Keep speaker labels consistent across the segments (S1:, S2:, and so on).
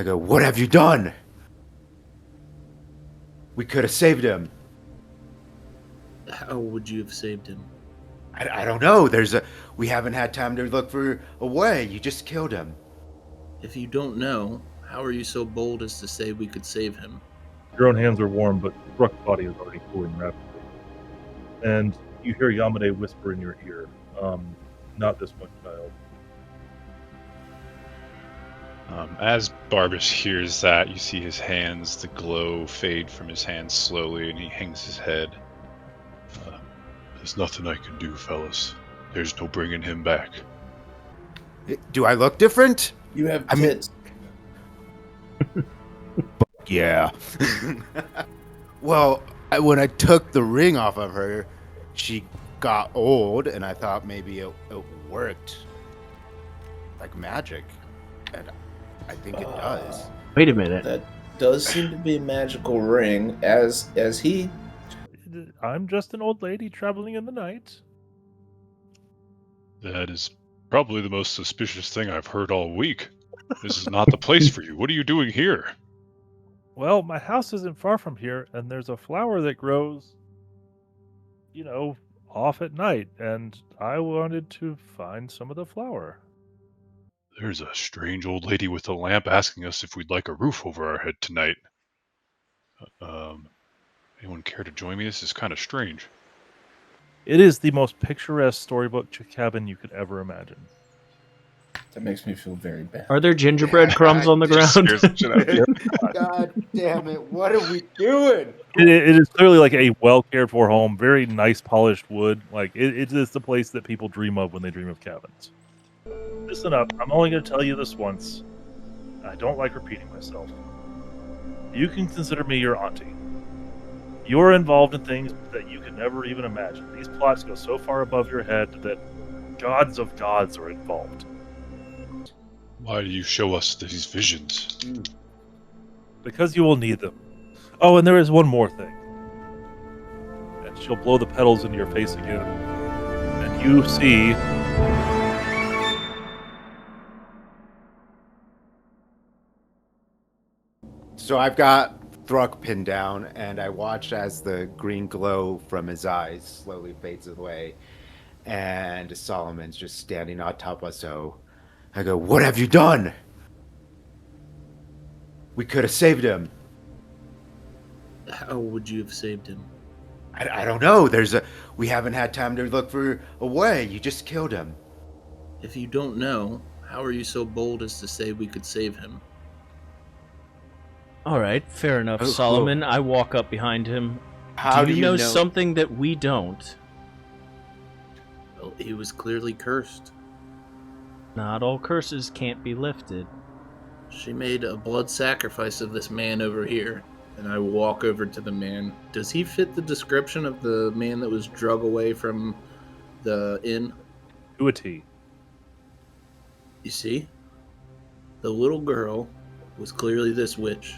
S1: go, "What have you done? We could have saved him."
S2: How would you have saved him?
S1: I don't know. We haven't had time to look for a way. You just killed him.
S2: If you don't know, how are you so bold as to say we could save him?
S3: Your own hands are warm, but Thruk's body is already cooling rapidly. And you hear Yamane whisper in your ear, not this one, child.
S4: As Barbas hears that, you see his hands, the glow fade from his hands slowly, and he hangs his head. There's nothing I can do, fellas. There's no bringing him back.
S1: Do I look different?
S2: You have tits.
S1: Yeah. Well, when I took the ring off of her, she got old, and I thought maybe it worked like magic. And I think it does.
S5: Wait a minute.
S2: That does seem to be a magical ring, as he...
S3: I'm just an old lady traveling in the night.
S4: That is probably the most suspicious thing I've heard all week. This is not the place for you. What are you doing here?
S3: Well, my house isn't far from here, and there's a flower that grows, off at night, and I wanted to find some of the flower.
S4: There's a strange old lady with a lamp asking us if we'd like a roof over our head tonight. Anyone care to join me? This is kind of strange.
S3: It is the most picturesque storybook cabin you could ever imagine.
S2: That makes me feel very bad.
S5: Are there gingerbread crumbs on the ground?
S1: God damn it! What are we doing?
S3: It is clearly like a well cared for home, very nice polished wood. Like it is the place that people dream of when they dream of cabins. Listen up, I'm only going to tell you this once. I don't like repeating myself. You can consider me your auntie. You're involved in things that you could never even imagine. These plots go so far above your head that gods of gods are involved.
S4: Why do you show us these visions?
S3: Because you will need them. Oh, and there is one more thing. And she'll blow the petals into your face again. And you see...
S1: So I've got Thruk pinned down, and I watch as the green glow from his eyes slowly fades away, and Solomon's just standing on top of us. So I go, "What have you done? We could have saved him."
S2: How would you have saved him?
S1: I don't know. We haven't had time to look for a way. You just killed him.
S2: If you don't know, how are you so bold as to say we could save him?
S5: All right, fair enough, Solomon. I walk up behind him.
S1: How
S5: do you know something that we don't?
S2: Well, he was clearly cursed.
S5: Not all curses can't be lifted.
S2: She made a blood sacrifice of this man over here, and I walk over to the man. Does he fit the description of the man that was drug away from the inn?
S3: To a T.
S2: You see? The little girl was clearly this witch.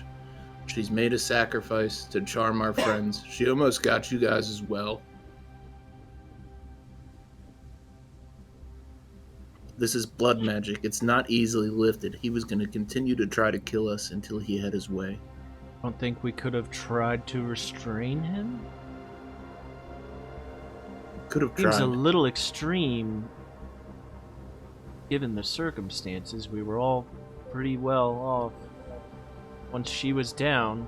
S2: She's made a sacrifice to charm our friends. She almost got you guys as well. This is blood magic. It's not easily lifted. He was going to continue to try to kill us until he had his way.
S5: I don't think we could have tried to restrain him.
S2: Could have
S5: Seems
S2: tried.
S5: a little extreme, given the circumstances. We were all pretty well off once she was down.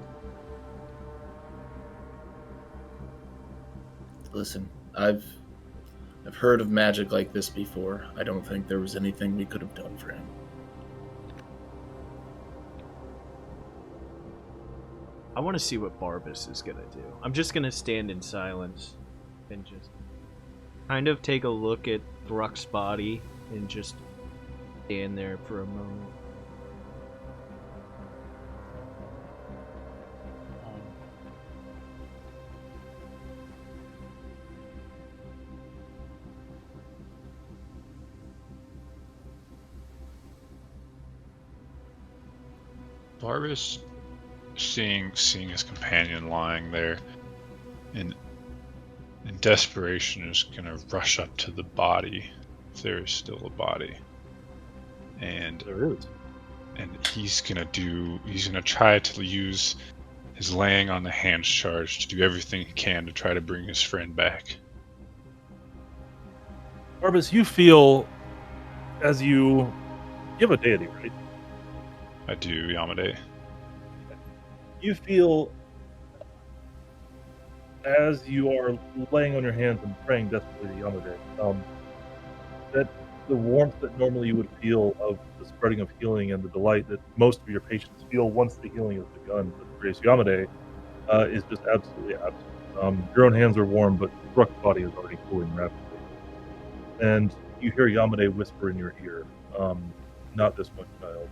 S2: Listen, I've heard of magic like this before. I don't think there was anything we could have done for him.
S5: I want to see what Barbas is going to do. I'm just going to stand in silence and just kind of take a look at Thruk's body and just stand there for a moment.
S4: Barbas, seeing his companion lying there, in desperation, is gonna rush up to the body, if there is still a body, and
S3: There is.
S4: and he's gonna try to use his laying on the hands charge to do everything he can to try to bring his friend back.
S3: Barbas, you feel as you have a deity, right?
S4: I do, Yamade.
S3: You feel as you are laying on your hands and praying desperately to Yamade, that the warmth that normally you would feel of the spreading of healing and the delight that most of your patients feel once the healing has begun with Grace Yamade is just absolutely absent. Your own hands are warm, but Thruk's body is already cooling rapidly. And you hear Yamade whisper in your ear, not this one, child.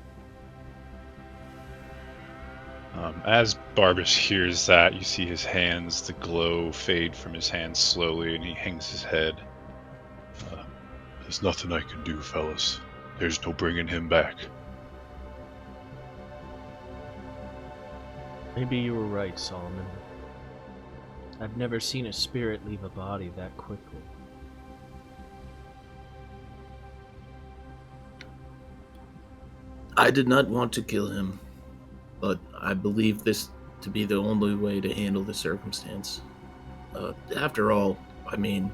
S4: As Barbas hears that, you see his hands, the glow fade from his hands slowly, and he hangs his head. There's nothing I can do, fellas. There's no bringing him back.
S5: Maybe you were right, Solomon. I've never seen a spirit leave a body that quickly.
S2: I did not want to kill him, but I believe this to be the only way to handle the circumstance. After all, I mean,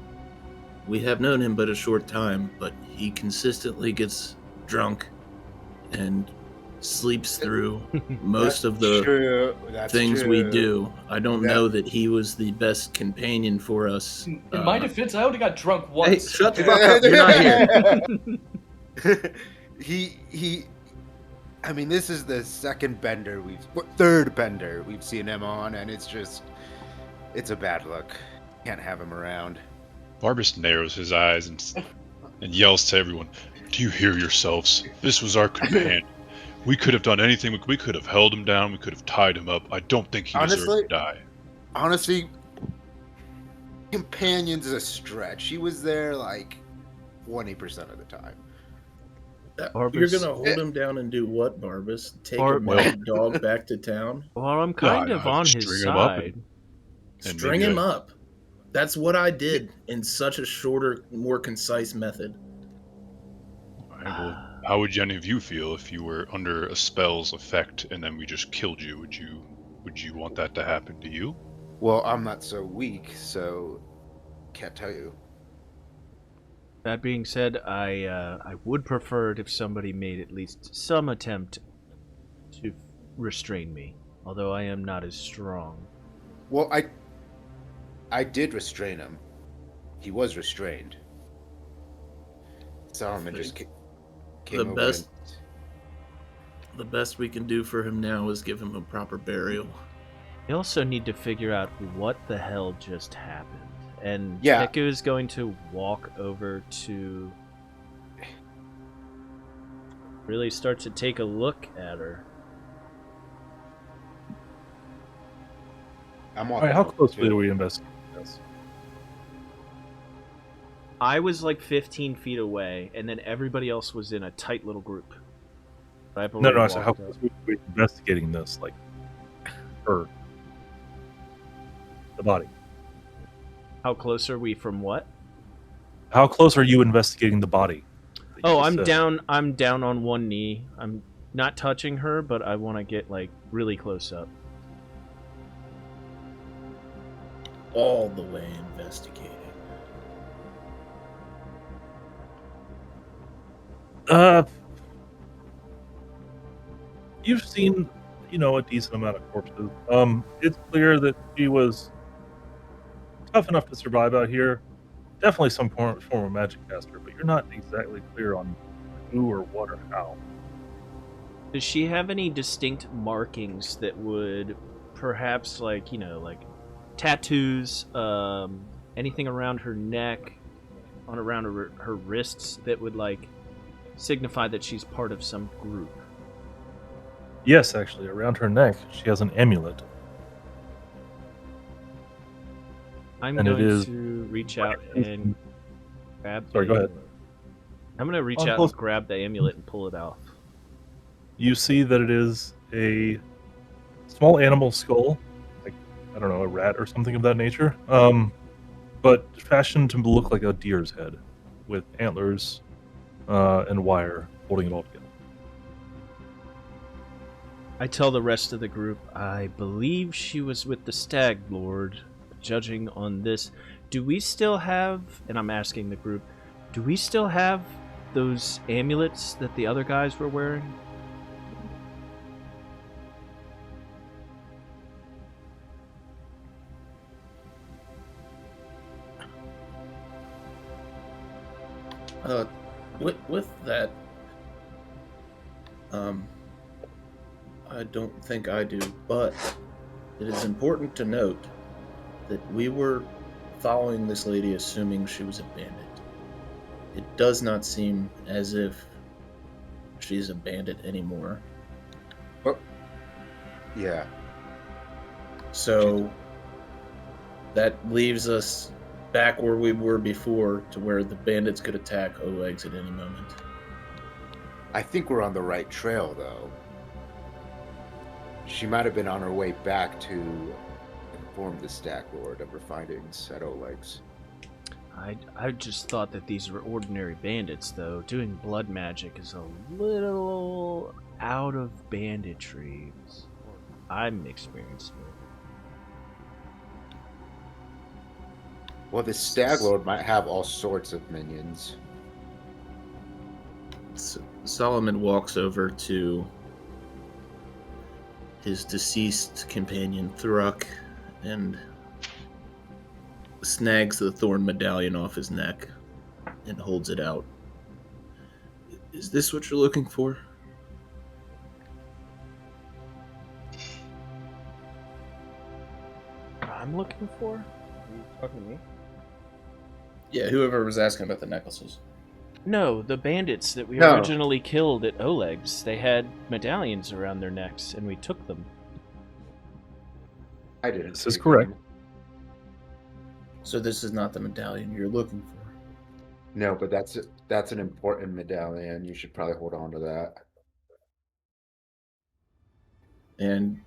S2: we have known him but a short time, but he consistently gets drunk and sleeps through most of the things we do. I don't know that he was the best companion for us.
S6: In my defense, I only got drunk
S2: Hey,
S6: once.
S2: shut the fuck up! You're not
S1: he I mean, this is the third bender we've seen him on, and it's a bad look. Can't have him around.
S4: Barbas narrows his eyes and yells to everyone, "Do you hear yourselves? This was our companion. We could have done anything. We could have held him down. We could have tied him up. I don't think he deserved to die."
S1: Honestly, companion's a stretch. He was there like 20% of the time.
S2: You're gonna hold him down and do what, Barbas? Take a mad dog back to town?
S5: Well, I'm kind of on his side.
S2: String him up. That's what I did in such a shorter, more concise method.
S4: All right, well, how would any of you feel if you were under a spell's effect and then we just killed you? Would you want that to happen to you?
S1: Well, I'm not so weak, so can't tell you.
S5: That being said, I would prefer it if somebody made at least some attempt to restrain me, although I am not as strong.
S1: Well, I did restrain him. He was restrained. Solomon just came over.
S2: The best we can do for him now is give him a proper burial.
S5: We also need to figure out what the hell just happened. And
S1: yeah.
S5: Kehku is going to walk over to really start to take a look at her.
S3: Alright, how closely do we investigate this?
S5: I was like 15 feet away, and then everybody else was in a tight little group.
S3: No, so how close are we investigating this? Like, her. The body.
S5: How close are we from what?
S3: How close are you investigating the body?
S5: Oh, I'm down on one knee. I'm not touching her, but I want to get like really close up.
S2: All the way investigating.
S3: You've seen, a decent amount of corpses. It's clear that she was tough enough to survive out here. Definitely some form of magic caster, but you're not exactly clear on who or what or how.
S5: Does she have any distinct markings that would perhaps like tattoos, anything around her neck, around her wrists that would like signify that she's part of some group?
S3: Yes, actually, around her neck she has an amulet.
S5: I'm going to reach out and grab.
S3: Sorry, go ahead.
S5: I'm going to reach out and grab the amulet and pull it off.
S3: You see that it is a small animal skull, like, I don't know, a rat or something of that nature, but fashioned to look like a deer's head, with antlers and wire holding it all together.
S5: I tell the rest of the group, I believe she was with the Stag Lord. Judging on this, do we still have, and I'm asking the group, do we still have those amulets that the other guys were wearing?
S2: With that, I don't think I do, but it is important to note that we were following this lady assuming she was a bandit. It does not seem as if she's a bandit anymore.
S1: Oh, yeah.
S2: So that leaves us back where we were before, to where the bandits could attack Oleg's at any moment.
S1: I think we're on the right trail, though. She might have been on her way back to inform the Stag Lord of her findings at Oleg's.
S5: I just thought that these were ordinary bandits, though. Doing blood magic is a little out of banditry. I'm experienced with.
S1: Well, the Stag Lord might have all sorts of minions.
S2: Solomon walks over to his deceased companion Thruk and snags the thorn medallion off his neck and holds it out. Is this what you're looking for?
S5: I'm looking for? Are you talking to me?
S2: Yeah, whoever was asking about the necklaces.
S5: No, the bandits that we
S1: No.
S5: originally killed at Oleg's. They had medallions around their necks, and we took them.
S1: I didn't.
S3: This is
S1: take
S3: correct.
S1: them.
S2: So this is not the medallion you're looking for.
S1: No, but that's an important medallion. You should probably hold on to that.
S2: And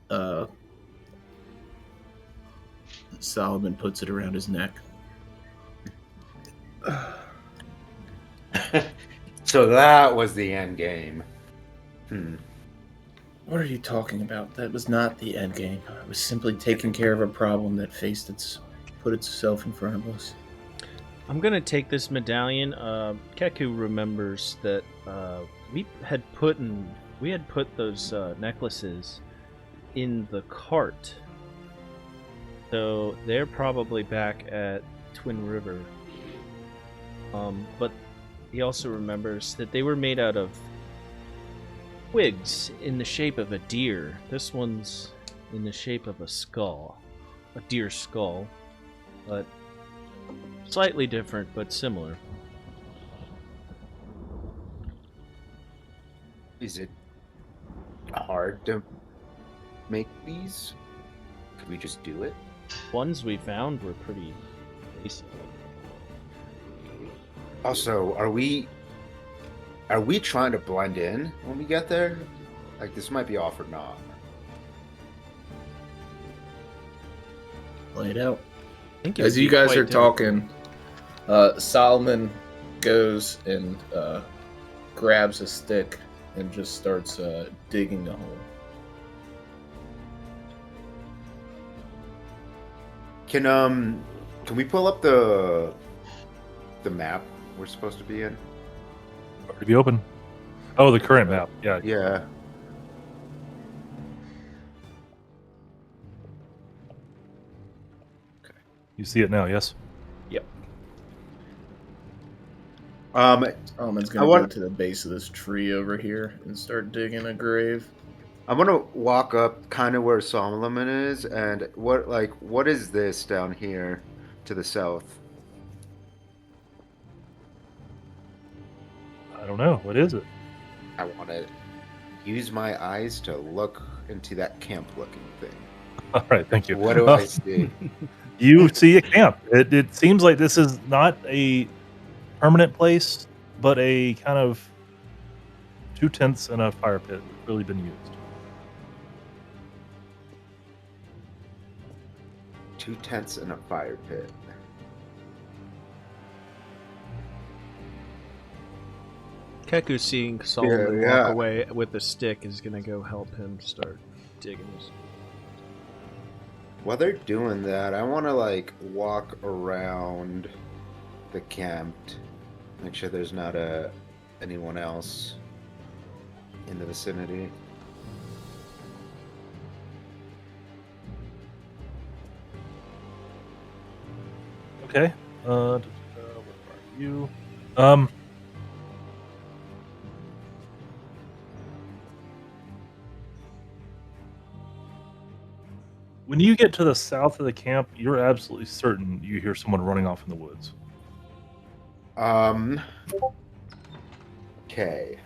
S2: Solomon puts it around his neck.
S1: So that was the end game.
S2: What are you talking about? That was not the end game. I was simply taking care of a problem that put itself in front of us.
S5: I'm gonna take this medallion. Kehku remembers that we had put those necklaces in the cart, so they're probably back at Twin River. But he also remembers that they were made out of twigs in the shape of a deer. This one's in the shape of a skull, a deer skull, but slightly different, but similar.
S1: Is it hard to make these? Could we just do it?
S5: Ones we found were pretty basic.
S1: Also, are we trying to blend in when we get there? Like, this might be off or not.
S2: Play it out.
S5: I think it
S2: As
S5: would
S2: you
S5: be
S2: guys
S5: quite
S2: are
S5: difficult.
S2: talking, Solomon goes and grabs a stick and just starts digging a hole.
S1: Can we pull up the map we're supposed to be in?
S3: To be open. Oh, the current map. Yeah.
S1: Yeah.
S3: You see it now, yes?
S2: Yep. Solomon's
S1: I
S2: gonna
S1: want-
S2: go to the base of this tree over here and start digging a grave.
S1: I'm gonna walk up kind of where Solomon is, and what is this down here to the south?
S3: I don't know. What is it?
S1: I want to use my eyes to look into that camp-looking thing.
S3: All right, thank you.
S1: What do I see?
S3: You see a camp. It seems like this is not a permanent place, but a kind of 2 tents and a fire pit really been used.
S1: 2 tents and a fire pit.
S5: Kehku, seeing Solomon
S1: Yeah.
S5: walk away with a stick, is gonna go help him start digging his.
S1: While they're doing that, I want to like walk around the camp, make sure there's not anyone else in the vicinity.
S3: Okay. Where are you? When you get to the south of the camp, you're absolutely certain you hear someone running off in the woods.
S1: Okay.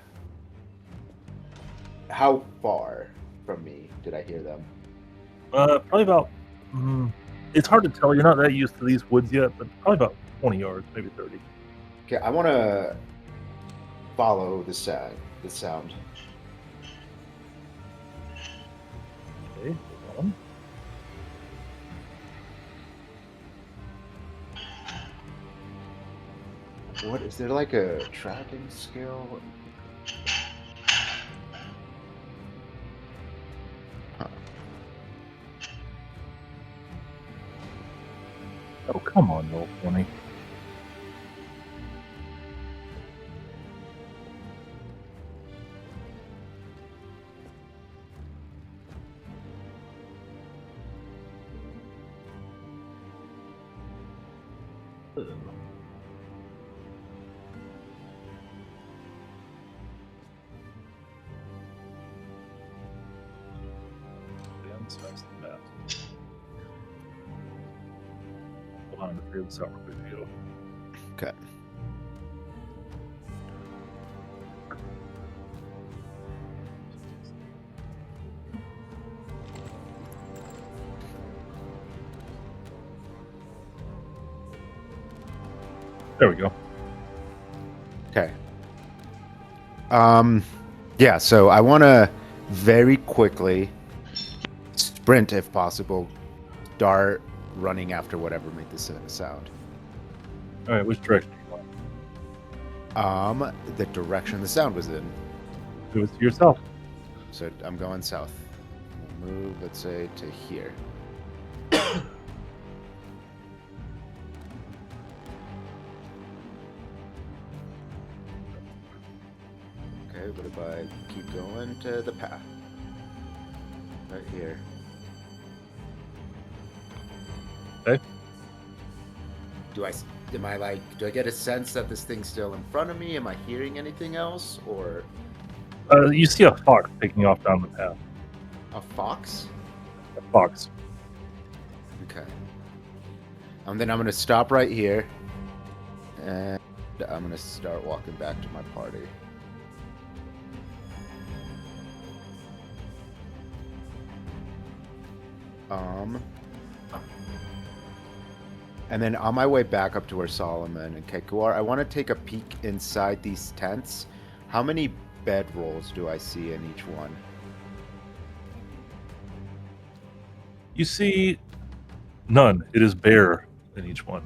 S1: How far from me did I hear them?
S3: Probably about. It's hard to tell. You're not that used to these woods yet, but probably about 20 yards, maybe 30.
S1: Okay, I want to follow the sound. The sound.
S3: Okay, hold on.
S1: What is there like a tracking skill? Huh.
S3: Oh, come on, roll 20. Hold on, figure this out real quick, Geo.
S1: Okay.
S3: There we go.
S1: Okay. Yeah, so I want to very quickly sprint, if possible, start running after whatever made this sound.
S3: All right, which direction do you want?
S1: The direction the sound was in.
S3: Do it to yourself.
S1: So I'm going south. We'll move, let's say, to here. Okay, what if I keep going to the path? Right here.
S3: Okay.
S1: Do I get a sense that this thing's still in front of me? Am I hearing anything else? Or
S3: You see a fox taking off down the path.
S1: a fox?
S3: A fox.
S1: Okay. Then I'm gonna stop right here. And I'm gonna start walking back to my party. And then on my way back up to where Solomon and Kehku are, I want to take a peek inside these tents. How many bed rolls do I see in each one?
S3: You see none. It is bare in each one.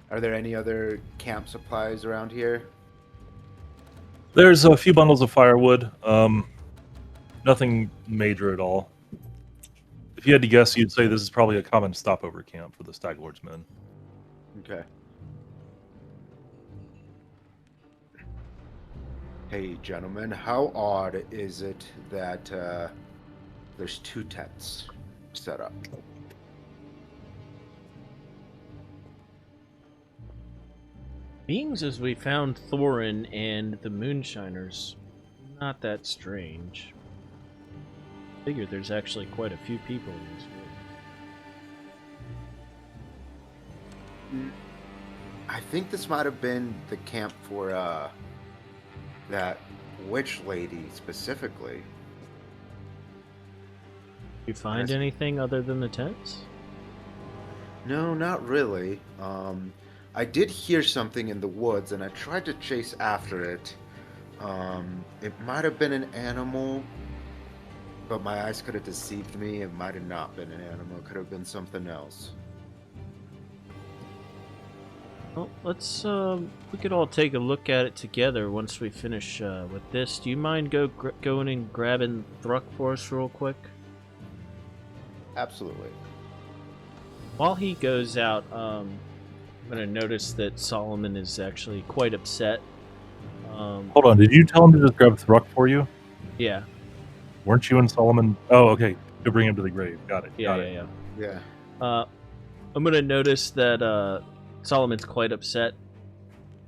S1: Are there any other camp supplies around here?
S3: There's a few bundles of firewood. Nothing major at all. If you had to guess, you'd say this is probably a common stopover camp for the Stag Lord's men.
S1: Okay. Hey, gentlemen, how odd is it that there's two tents set up?
S5: Beings as we found Thorin and the Moonshiners, not that strange. I figure there's actually quite a few people in this world.
S1: I think this might have been the camp for that witch lady specifically.
S5: You find
S1: Yes.
S5: anything other than the tents?
S1: No, not really. I did hear something in the woods, and I tried to chase after it. It might have been an animal. But my eyes could have deceived me. It might have not been an animal. It could have been something else.
S5: Well, let's we could all take a look at it together once we finish with this. Do you mind going and grabbing Thruk for us real quick?
S1: Absolutely.
S5: While he goes out, I'm gonna notice that Solomon is actually quite upset.
S3: Hold on, did you tell him to just grab Thruk for you?
S5: Yeah.
S3: Weren't you and Solomon? Oh, okay. To bring him to the grave. Got it.
S5: Yeah.
S1: Yeah.
S5: I'm gonna notice that Solomon's quite upset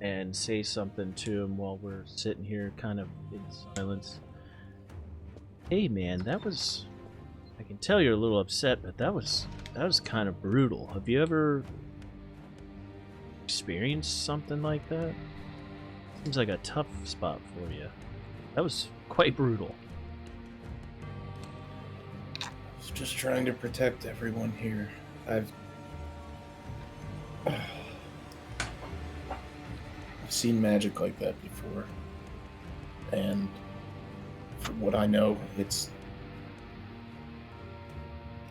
S5: and say something to him while we're sitting here kind of in silence. Hey man, I can tell you're a little upset, but that was kind of brutal. Have you ever experienced something like that? Seems like a tough spot for you. That was quite brutal.
S2: I was just trying to protect everyone here. I've seen magic like that before. And from what I know, it's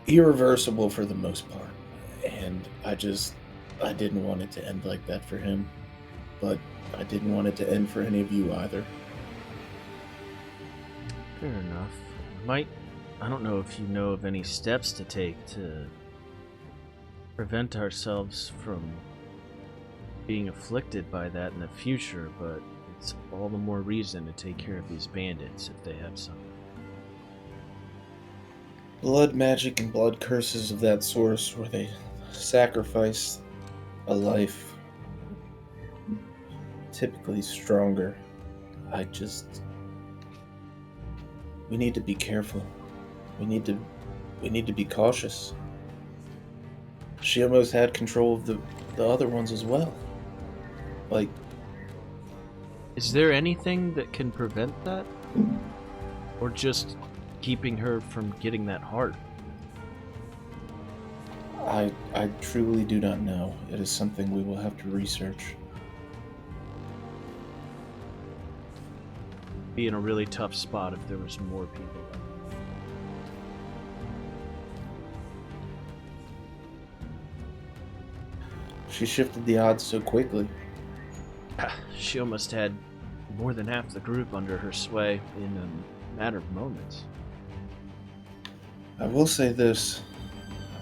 S2: irreversible for the most part. And I didn't want it to end like that for him. But I didn't want it to end for any of you either.
S5: Fair enough. I don't know if you know of any steps to take to prevent ourselves from being afflicted by that in the future, but it's all the more reason to take care of these bandits if they have some.
S2: Blood magic and blood curses of that source where they sacrifice a life, typically stronger. We need to be careful. We need to be cautious. She almost had control of the other ones as well. Like,
S5: Is there anything that can prevent that? Or just keeping her from getting that heart?
S2: I truly do not know. It is something we will have to research.
S5: Be in a really tough spot if there was more people.
S2: She shifted the odds so quickly.
S5: She almost had more than half the group under her sway in a matter of moments.
S2: I will say this.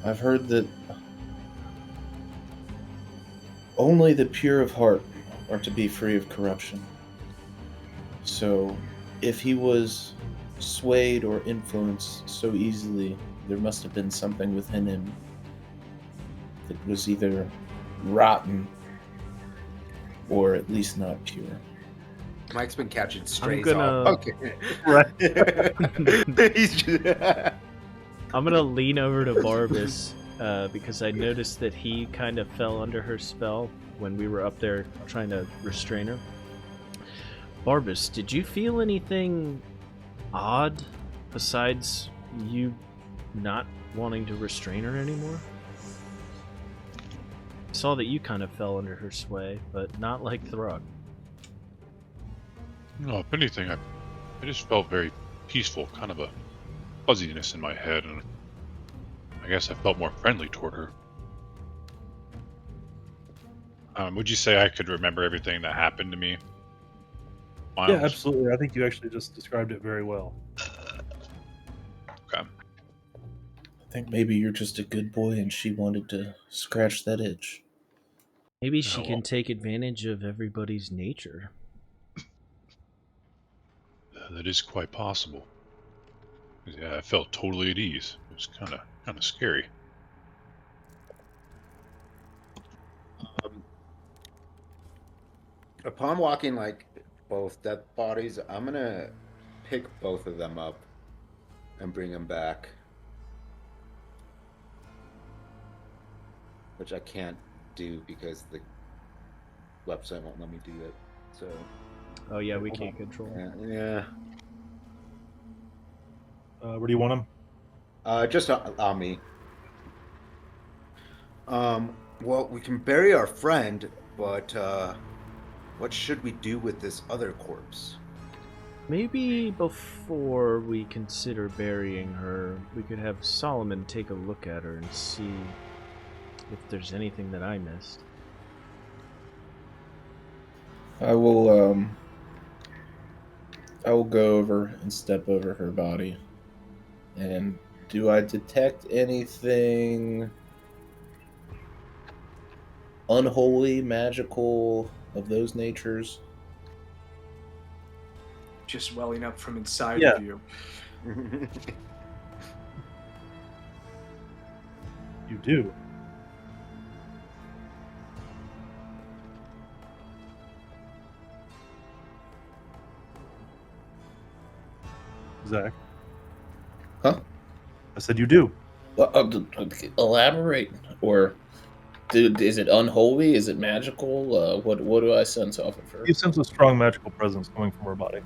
S2: I've heard that only the pure of heart are to be free of corruption. So, if he was swayed or influenced so easily, there must have been something within him that was either rotten or at least not pure.
S1: Mike's been catching strays
S5: gonna-
S1: off. Okay.
S3: Right.
S1: He's just...
S5: I'm gonna lean over to Barbas because I noticed that he kind of fell under her spell when we were up there trying to restrain her. Barbas, did you feel anything odd besides you not wanting to restrain her anymore? I saw that you kind of fell under her sway, but not like Thruk.
S4: No, if anything, I just felt very peaceful, kind of a fuzziness in my head, and I guess I felt more friendly toward her. Would you say I could remember everything that happened to me, Miles?
S3: Yeah, absolutely. I think you actually just described it very well.
S4: Okay.
S2: I think maybe you're just a good boy and she wanted to scratch that itch.
S5: Maybe she
S4: well.
S5: can take advantage of everybody's nature.
S4: That is quite possible. Yeah, I felt totally at ease. It was kind of scary.
S1: Upon walking like both dead bodies, I'm gonna pick both of them up and bring them back, which I can't do because the website won't let me do it. So
S5: Oh yeah, we can't control.
S1: yeah.
S3: Where do you want them?
S1: Just on me. Well, we can bury our friend, but what should we do with this other corpse?
S5: Maybe before we consider burying her, we could have Solomon take a look at her and see if there's anything that I missed.
S2: I will go over and step over her body. And do I detect anything unholy, magical, of those natures?
S6: Just welling up from inside
S3: Yeah.
S6: of you.
S3: You do. Zach.
S2: Huh?
S3: I said you do.
S2: Elaborate, or is it unholy? Is it magical? What do I sense off of her?
S3: You sense a strong magical presence coming from her body.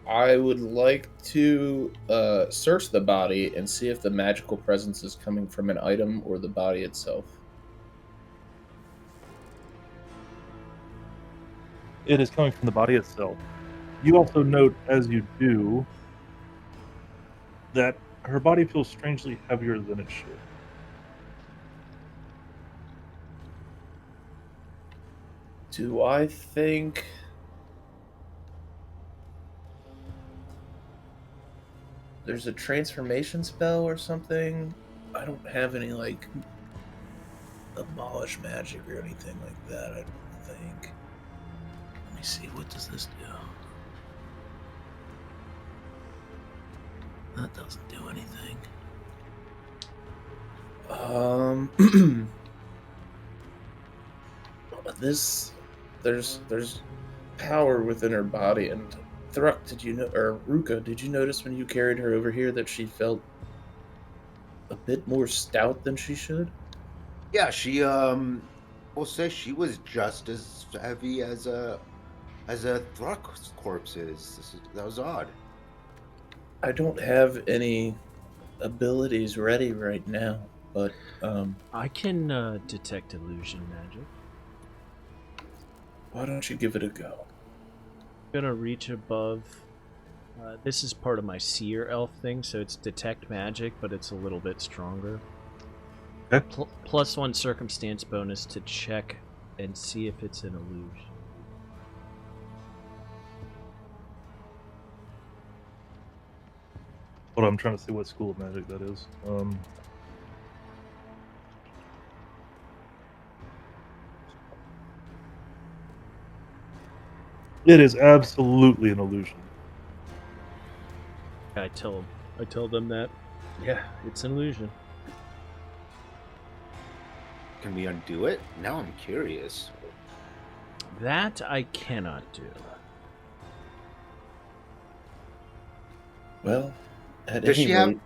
S2: I would like to search the body and see if the magical presence is coming from an item or the body itself.
S3: It is coming from the body itself. You also note, as you do, that her body feels strangely heavier than it should.
S2: Do I think there's a transformation spell or something? I don't have any, like, abolish magic or anything like that, I don't think. Let me see, what does this do? That doesn't do anything. There's power within her body, and Thruk, did you know, or Ruka, did you notice when you carried her over here that she felt a bit more stout than she should?
S1: Yeah, she we'll say she was just as heavy as a Thruk's corpse is. That was odd.
S2: I don't have any abilities ready right now, but
S5: I can detect illusion magic.
S2: why don't you give it a go?
S5: I'm gonna reach above. This is part of my seer elf thing, so it's detect magic, but it's a little bit stronger.
S3: Okay.
S5: +1 circumstance bonus to check and see if it's an illusion.
S3: Hold on, I'm trying to see what school of magic that is. It is absolutely an illusion.
S5: I tell them that. Yeah, it's an illusion.
S1: Can we undo it? Now I'm curious.
S5: That I cannot do.
S2: Well, at
S1: Does
S2: any
S1: she have
S2: rate,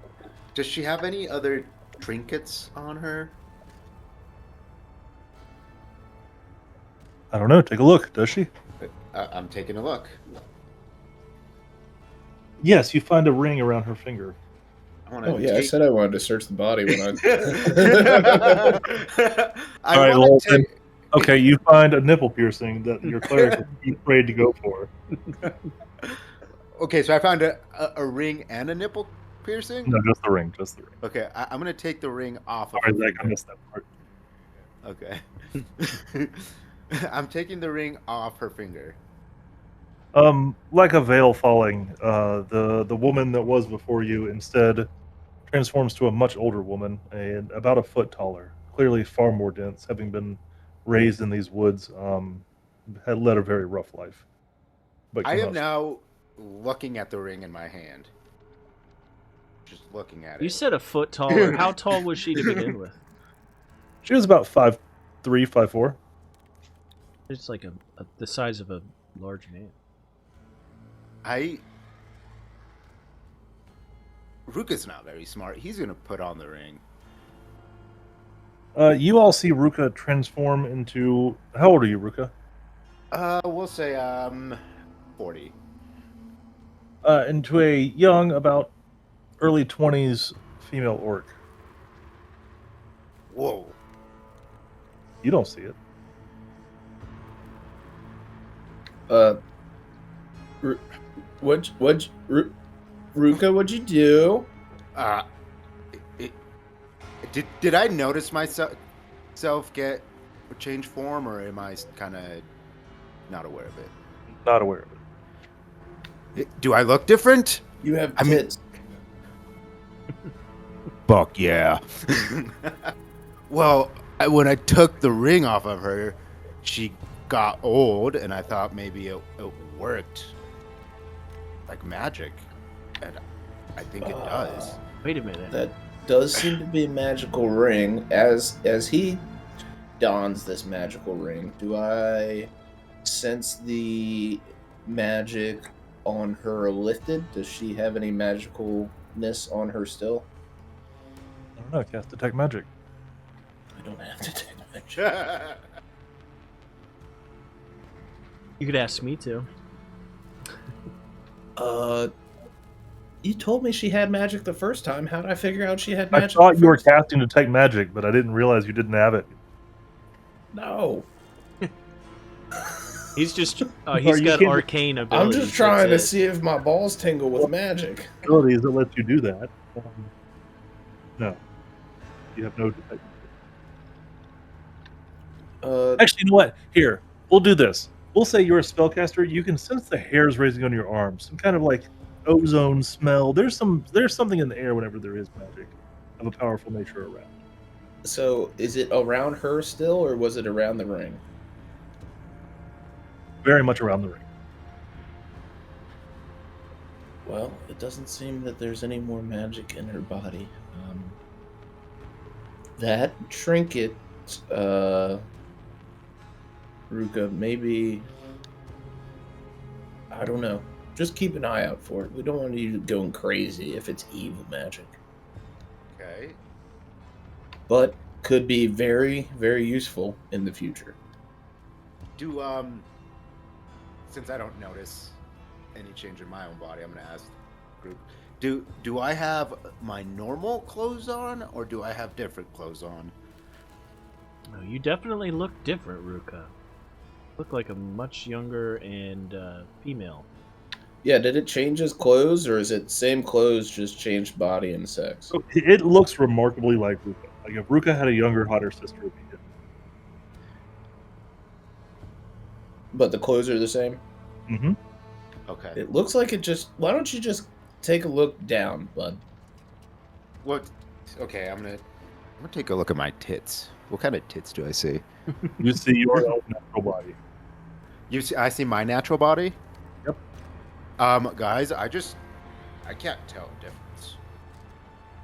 S1: does she have any other trinkets on her?
S3: I don't know. Take a look. Does she?
S1: I'm taking a look.
S3: Yes, you find a ring around her finger.
S2: oh yeah, I said I wanted to search the body when I.
S1: I
S3: All right,
S1: wanna
S3: well,
S1: take-
S3: then- Okay, you find a nipple piercing that your cleric would be afraid to go for.
S1: Okay, so I found a ring and a nipple piercing?
S3: No, just the ring. Just the ring.
S1: Okay, I'm gonna take the ring off of
S3: Sorry,
S1: her
S3: Zach, I
S1: finger.
S3: missed that part.
S1: Okay. I'm taking the ring off her finger.
S3: Like a veil falling, the woman that was before you instead transforms to a much older woman, and about a foot taller, clearly far more dense, having been raised in these woods, had led a very rough life. But
S1: I am
S3: cannot-
S1: now looking at the ring in my hand. Just looking at it.
S5: You said a foot taller. How tall was she to begin with?
S3: She was about 5'3", 5'4".
S5: It's like the size of a large man.
S1: Ruka's not very smart. He's gonna put on the ring.
S3: You all see Ruka transform into... How old are you, Ruka?
S1: We'll say 40.
S3: Into a young, about early 20s female orc.
S1: Whoa.
S3: You don't see it.
S2: Ruka, what'd you do?
S1: Uh, it, did I notice myself get change form, or am I kind of not aware of it?
S3: Not aware of it.
S1: Do I look different?
S2: You have
S1: I mean-
S2: tits.
S1: Fuck yeah. Well, when I took the ring off of her, she got old, and I thought maybe it worked like magic, and I think it does.
S5: Wait a minute.
S2: That does seem to be a magical ring. As he dons this magical ring, do I sense the magic on her lifted? Does she have any magicalness on her still?
S3: I don't know. Cast detect magic.
S2: I don't have to take magic.
S5: You could ask me to.
S2: You told me she had magic the first time. How did I figure out she had
S3: I
S2: magic?
S3: thought
S2: the
S3: you were
S2: first-
S3: casting detect magic, but I didn't realize you didn't have it.
S2: No.
S5: He's just
S3: you
S5: he's got
S3: can't-
S5: arcane
S2: I'm
S5: abilities.
S2: just trying to
S5: that's it.
S2: see if my balls tingle with magic.
S3: Abilities that let you do that. No, you have no detect. Actually, you know what? Here, we'll do this. We'll say you're a spellcaster. You can sense the hairs raising on your arms, some kind of like ozone smell. There's something in the air whenever there is magic of a powerful nature around.
S2: So, is it around her still, or was it around the ring?
S3: Very much around the ring.
S2: Well, it doesn't seem that there's any more magic in her body. That trinket, Ruka, maybe... I don't know. Just keep an eye out for it. We don't want you going crazy if it's evil magic.
S1: Okay.
S2: But could be very, very useful in the future.
S1: Do since I don't notice any change in my own body, I'm gonna ask the group. Do I have my normal clothes on, or do I have different clothes on?
S5: No, you definitely look different, Ruka. Look like a much younger and female.
S2: Yeah, did it change his clothes, or is it same clothes, just changed body and sex?
S3: So it looks remarkably like Ruka. Like if Ruka had a younger, hotter sister, it'd be different.
S2: But the clothes are the same?
S3: Mm-hmm.
S1: Okay.
S2: It looks like it just... Why don't you just take a look down, bud?
S1: What? Okay, I'm gonna take a look at my tits. What kind of tits do I see?
S3: You see your own natural body.
S1: I see my natural body.
S3: Yep.
S1: Guys, I can't tell the difference.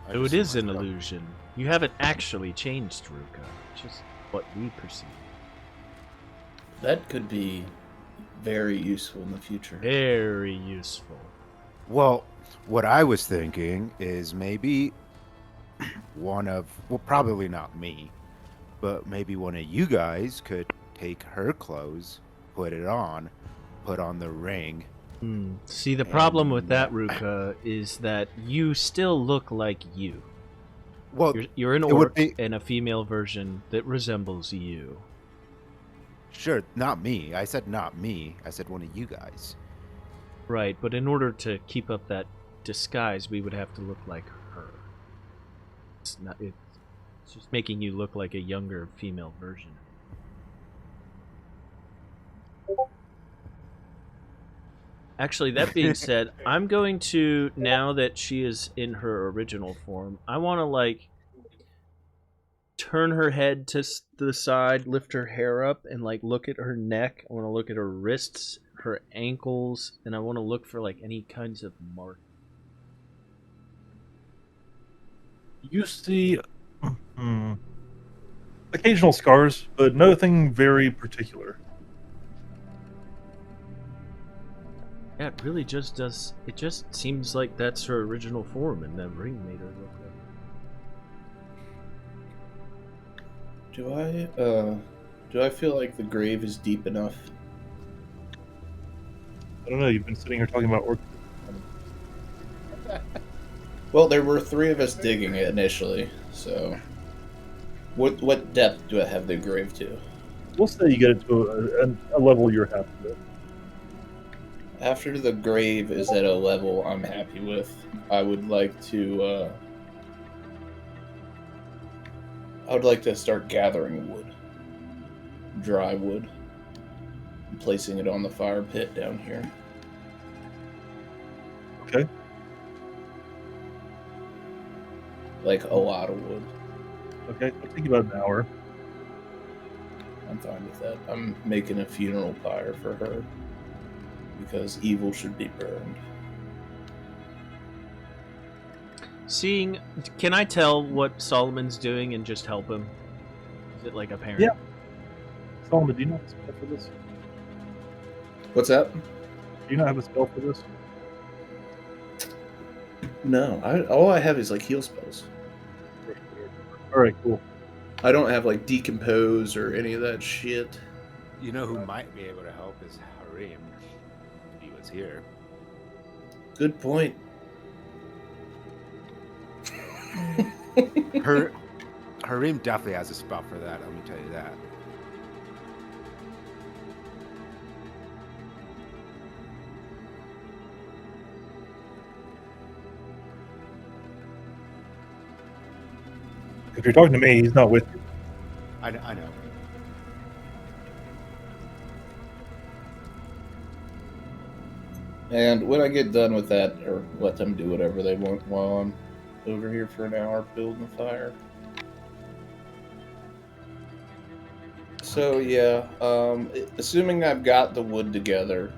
S1: I
S5: So
S1: just
S5: it is
S1: see
S5: an
S1: myself.
S5: illusion. You haven't actually changed, Ruka. It's just what we perceive.
S2: That could be very useful in the future.
S5: Very useful.
S1: Well, what I was thinking is maybe probably not me, but maybe one of you guys could take her clothes, put it on, put on the ring.
S5: See, the problem with
S1: And-
S5: that, Ruka, is that you still look like you.
S1: Well,
S5: You're an
S1: it would
S5: orc
S1: be-
S5: and a female version that resembles you.
S1: sure, not me. I said not me. I said one of you guys.
S5: Right, but in order to keep up that disguise, we would have to look like her. It's just making you look like a younger female version. Actually, that being said, I'm going to, now that she is in her original form, I want to, like, turn her head to the side, lift her hair up, and, like, look at her neck. I want to look at her wrists, her ankles, and I want to look for, like, any kinds of mark.
S3: You see occasional scars, but nothing very particular.
S5: Yeah, it really just does. It just seems like that's her original form, and that ring made her look like.
S2: Do I feel like the grave is deep enough?
S3: I don't know. You've been sitting here talking about orcs.
S2: Well, there were 3 of us digging it initially, so... What depth do I have the grave to?
S3: We'll say you get it to a level you're happy with.
S2: After the grave is at a level I'm happy with, I would like to start gathering wood. Dry wood. And placing it on the fire pit down here.
S3: Okay.
S2: Like a lot of wood.
S3: Okay. It'll take you about an hour.
S2: I'm fine with that. I'm making a funeral pyre for her. Because evil should be burned.
S5: Can I tell what Solomon's doing and just help him? Is it like apparent?
S3: Yeah. Solomon, do you not have a spell for this?
S2: What's that?
S3: Do you not have a spell for this?
S2: No, all I have is like heal spells.
S3: Alright, cool.
S2: I don't have like decompose or any of that shit.
S1: You know who might be able to help is Harim. If he was here.
S2: Good point.
S1: Harim definitely has a spell for that, let me tell you that.
S3: If you're talking to me, he's not with you.
S1: I know.
S2: And when I get done with that, or let them do whatever they want while I'm over here for an hour building a fire. So yeah, assuming I've got the wood together,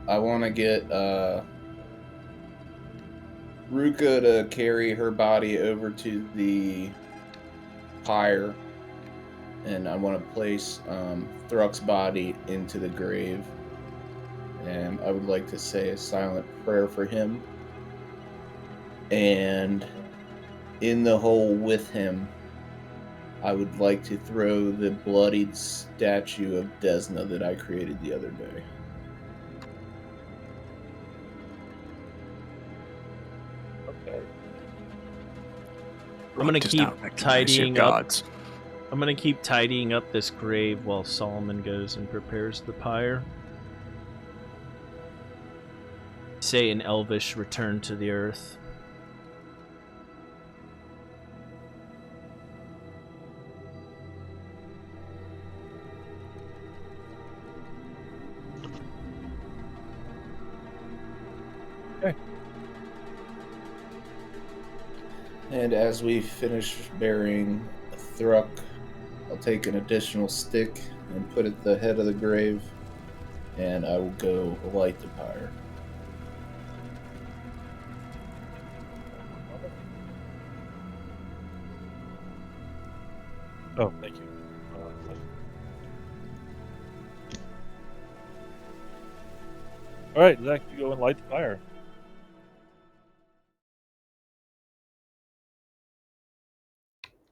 S2: I want to get Ruka to carry her body over to the pyre, and I want to place Thruk's body into the grave, and I would like to say a silent prayer for him, and in the hole with him, I would like to throw the bloodied statue of Desna that I created the other day.
S5: I'm gonna
S7: Does
S5: keep
S7: not recognize your
S5: tidying up.
S7: gods.
S5: I'm gonna keep tidying up this grave while Solomon goes and prepares the pyre. Say an elvish return to the earth.
S2: And as we finish burying Thruk, I'll take an additional stick and put it at the head of the grave, and I will go light the pyre.
S3: Oh, thank you. Alright, Zack, you go and light the fire.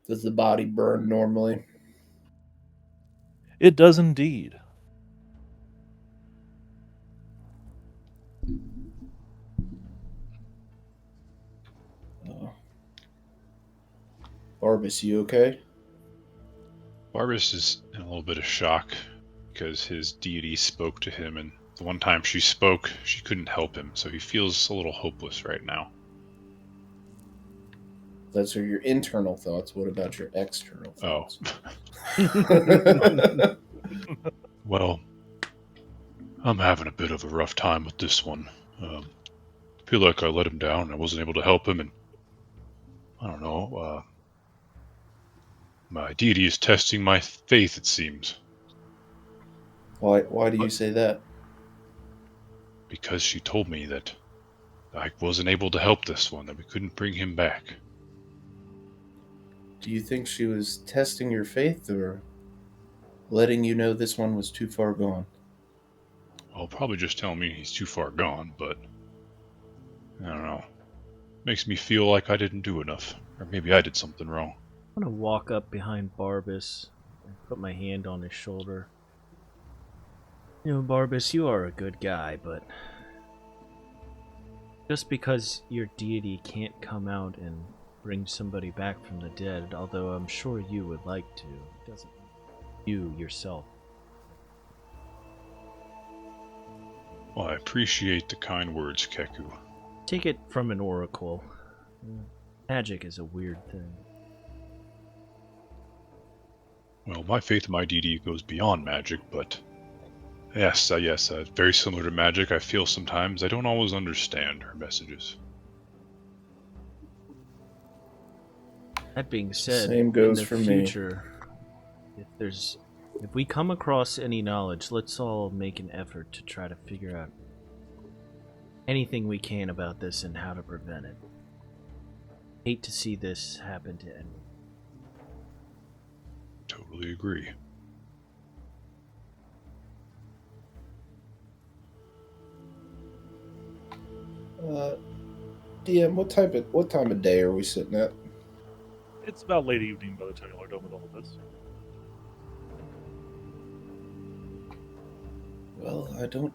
S2: Does the body burn normally?
S3: It does indeed.
S2: Barbas, you okay?
S4: Barbas is in a little bit of shock because his deity spoke to him, and the one time she spoke, she couldn't help him, so he feels a little hopeless right now.
S2: Those are your internal thoughts. What about your external thoughts?
S4: Well, I'm having a bit of a rough time with this one. I feel like I let him down. I wasn't able to help him, and I don't know. My deity is testing my faith, it seems.
S2: Why do you say that?
S4: Because she told me that I wasn't able to help this one, that we couldn't bring him back.
S2: Do you think she was testing your faith or letting you know this one was too far gone?
S4: I'll probably just tell me he's too far gone, but I don't know. Makes me feel like I didn't do enough, or maybe I did something wrong.
S5: I'm gonna walk up behind Barbas and put my hand on his shoulder. You know, Barbas, you are a good guy, but just because your deity can't come out and bring somebody back from the dead, although I'm sure you would like to, doesn't you yourself.
S4: Well, I appreciate the kind words, Kehku.
S5: Take it from an oracle. Magic is a weird thing.
S4: Well, my faith in my deity goes beyond magic, but yes, very similar to magic. I feel sometimes I don't always understand her messages.
S5: That being said,
S2: Same goes
S5: in the
S2: for me.
S5: future, if we come across any knowledge, let's all make an effort to try to figure out anything we can about this and how to prevent it. Hate to see this happen to anyone.
S4: Totally agree.
S2: DM, what time of day are we sitting at?
S3: It's about late evening by the time you're done with all of this.
S2: Well, I don't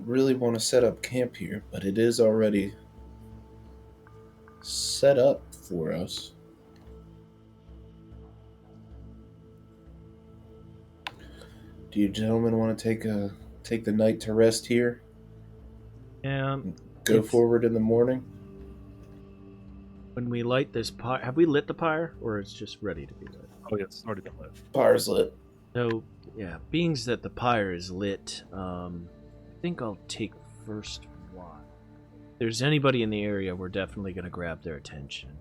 S2: really want to set up camp here, but it is already set up for us. Do you gentlemen want to take the night to rest here?
S5: Yeah.
S2: Go forward in the morning?
S5: When we light this pyre, have we lit the pyre, or it's just ready to be lit?
S3: Oh, yeah, it's already been lit.
S2: Fire's lit.
S5: So, yeah, being that the pyre is lit, I think I'll take first watch. If there's anybody in the area, we're definitely going to grab their attention.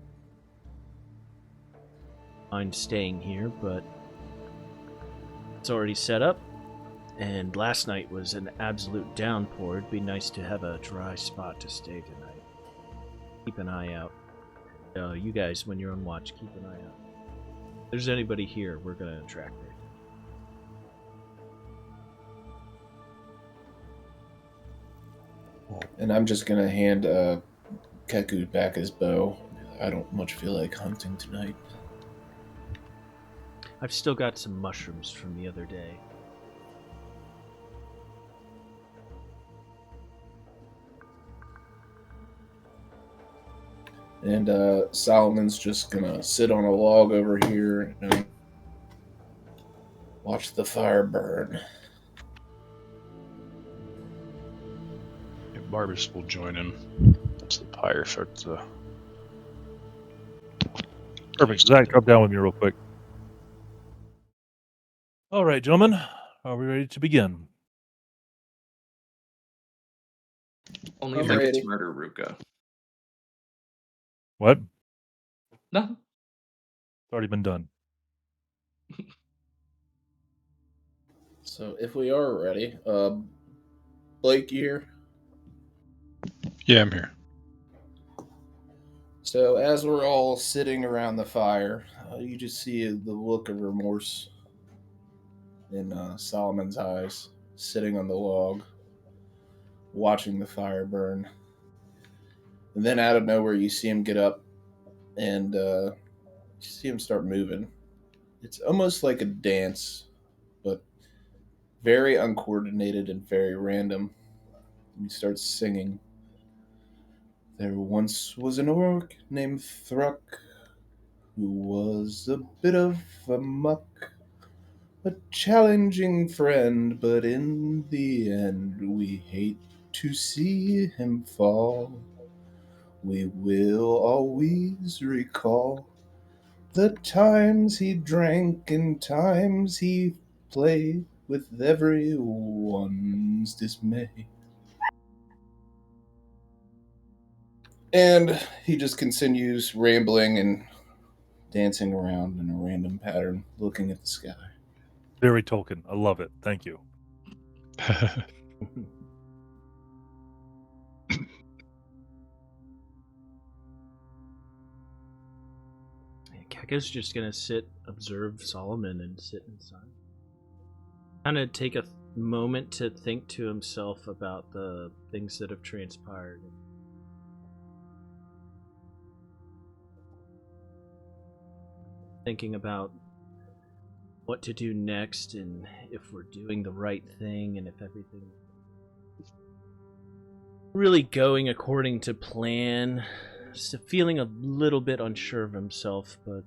S5: I'm staying here, but it's already set up, and last night was an absolute downpour. It'd be nice to have a dry spot to stay tonight. Keep an eye out. You guys, when you're on watch, keep an eye out. If there's anybody here, we're going to attract their attention.
S2: And I'm just going to hand Kehku back his bow. I don't much feel like hunting tonight.
S5: I've still got some mushrooms from the other day.
S2: And Solomon's just gonna sit on a log over here and watch the fire burn.
S4: Yeah, Barbas will join him once the pyre starts to...
S3: Perfect. Zack, drop down with me real quick. All right, gentlemen. Are we ready to begin?
S7: Only
S2: I'm
S7: if I get
S2: ready.
S7: to murder Ruka.
S3: What?
S7: No.
S3: It's already been done.
S2: So if we are ready, Blake, you here?
S4: Yeah, I'm here.
S2: So as we're all sitting around the fire, you just see the look of remorse in Solomon's eyes, sitting on the log, watching the fire burn. And then out of nowhere, you see him get up and you see him start moving. It's almost like a dance, but very uncoordinated and very random. He starts singing. There once was an orc named Thruk, who was a bit of a muck, a challenging friend, but in the end we hate to see him fall. We will always recall the times he drank and times he played with everyone's dismay. And he just continues rambling and dancing around in a random pattern, looking at the sky.
S3: Very Tolkien. I love it. Thank you.
S5: Keka's just gonna observe Solomon, and sit inside. Kind of take a moment to think to himself about the things that have transpired. Thinking about what to do next, and if we're doing the right thing, and if everything really going according to plan. Just feeling a little bit unsure of himself, but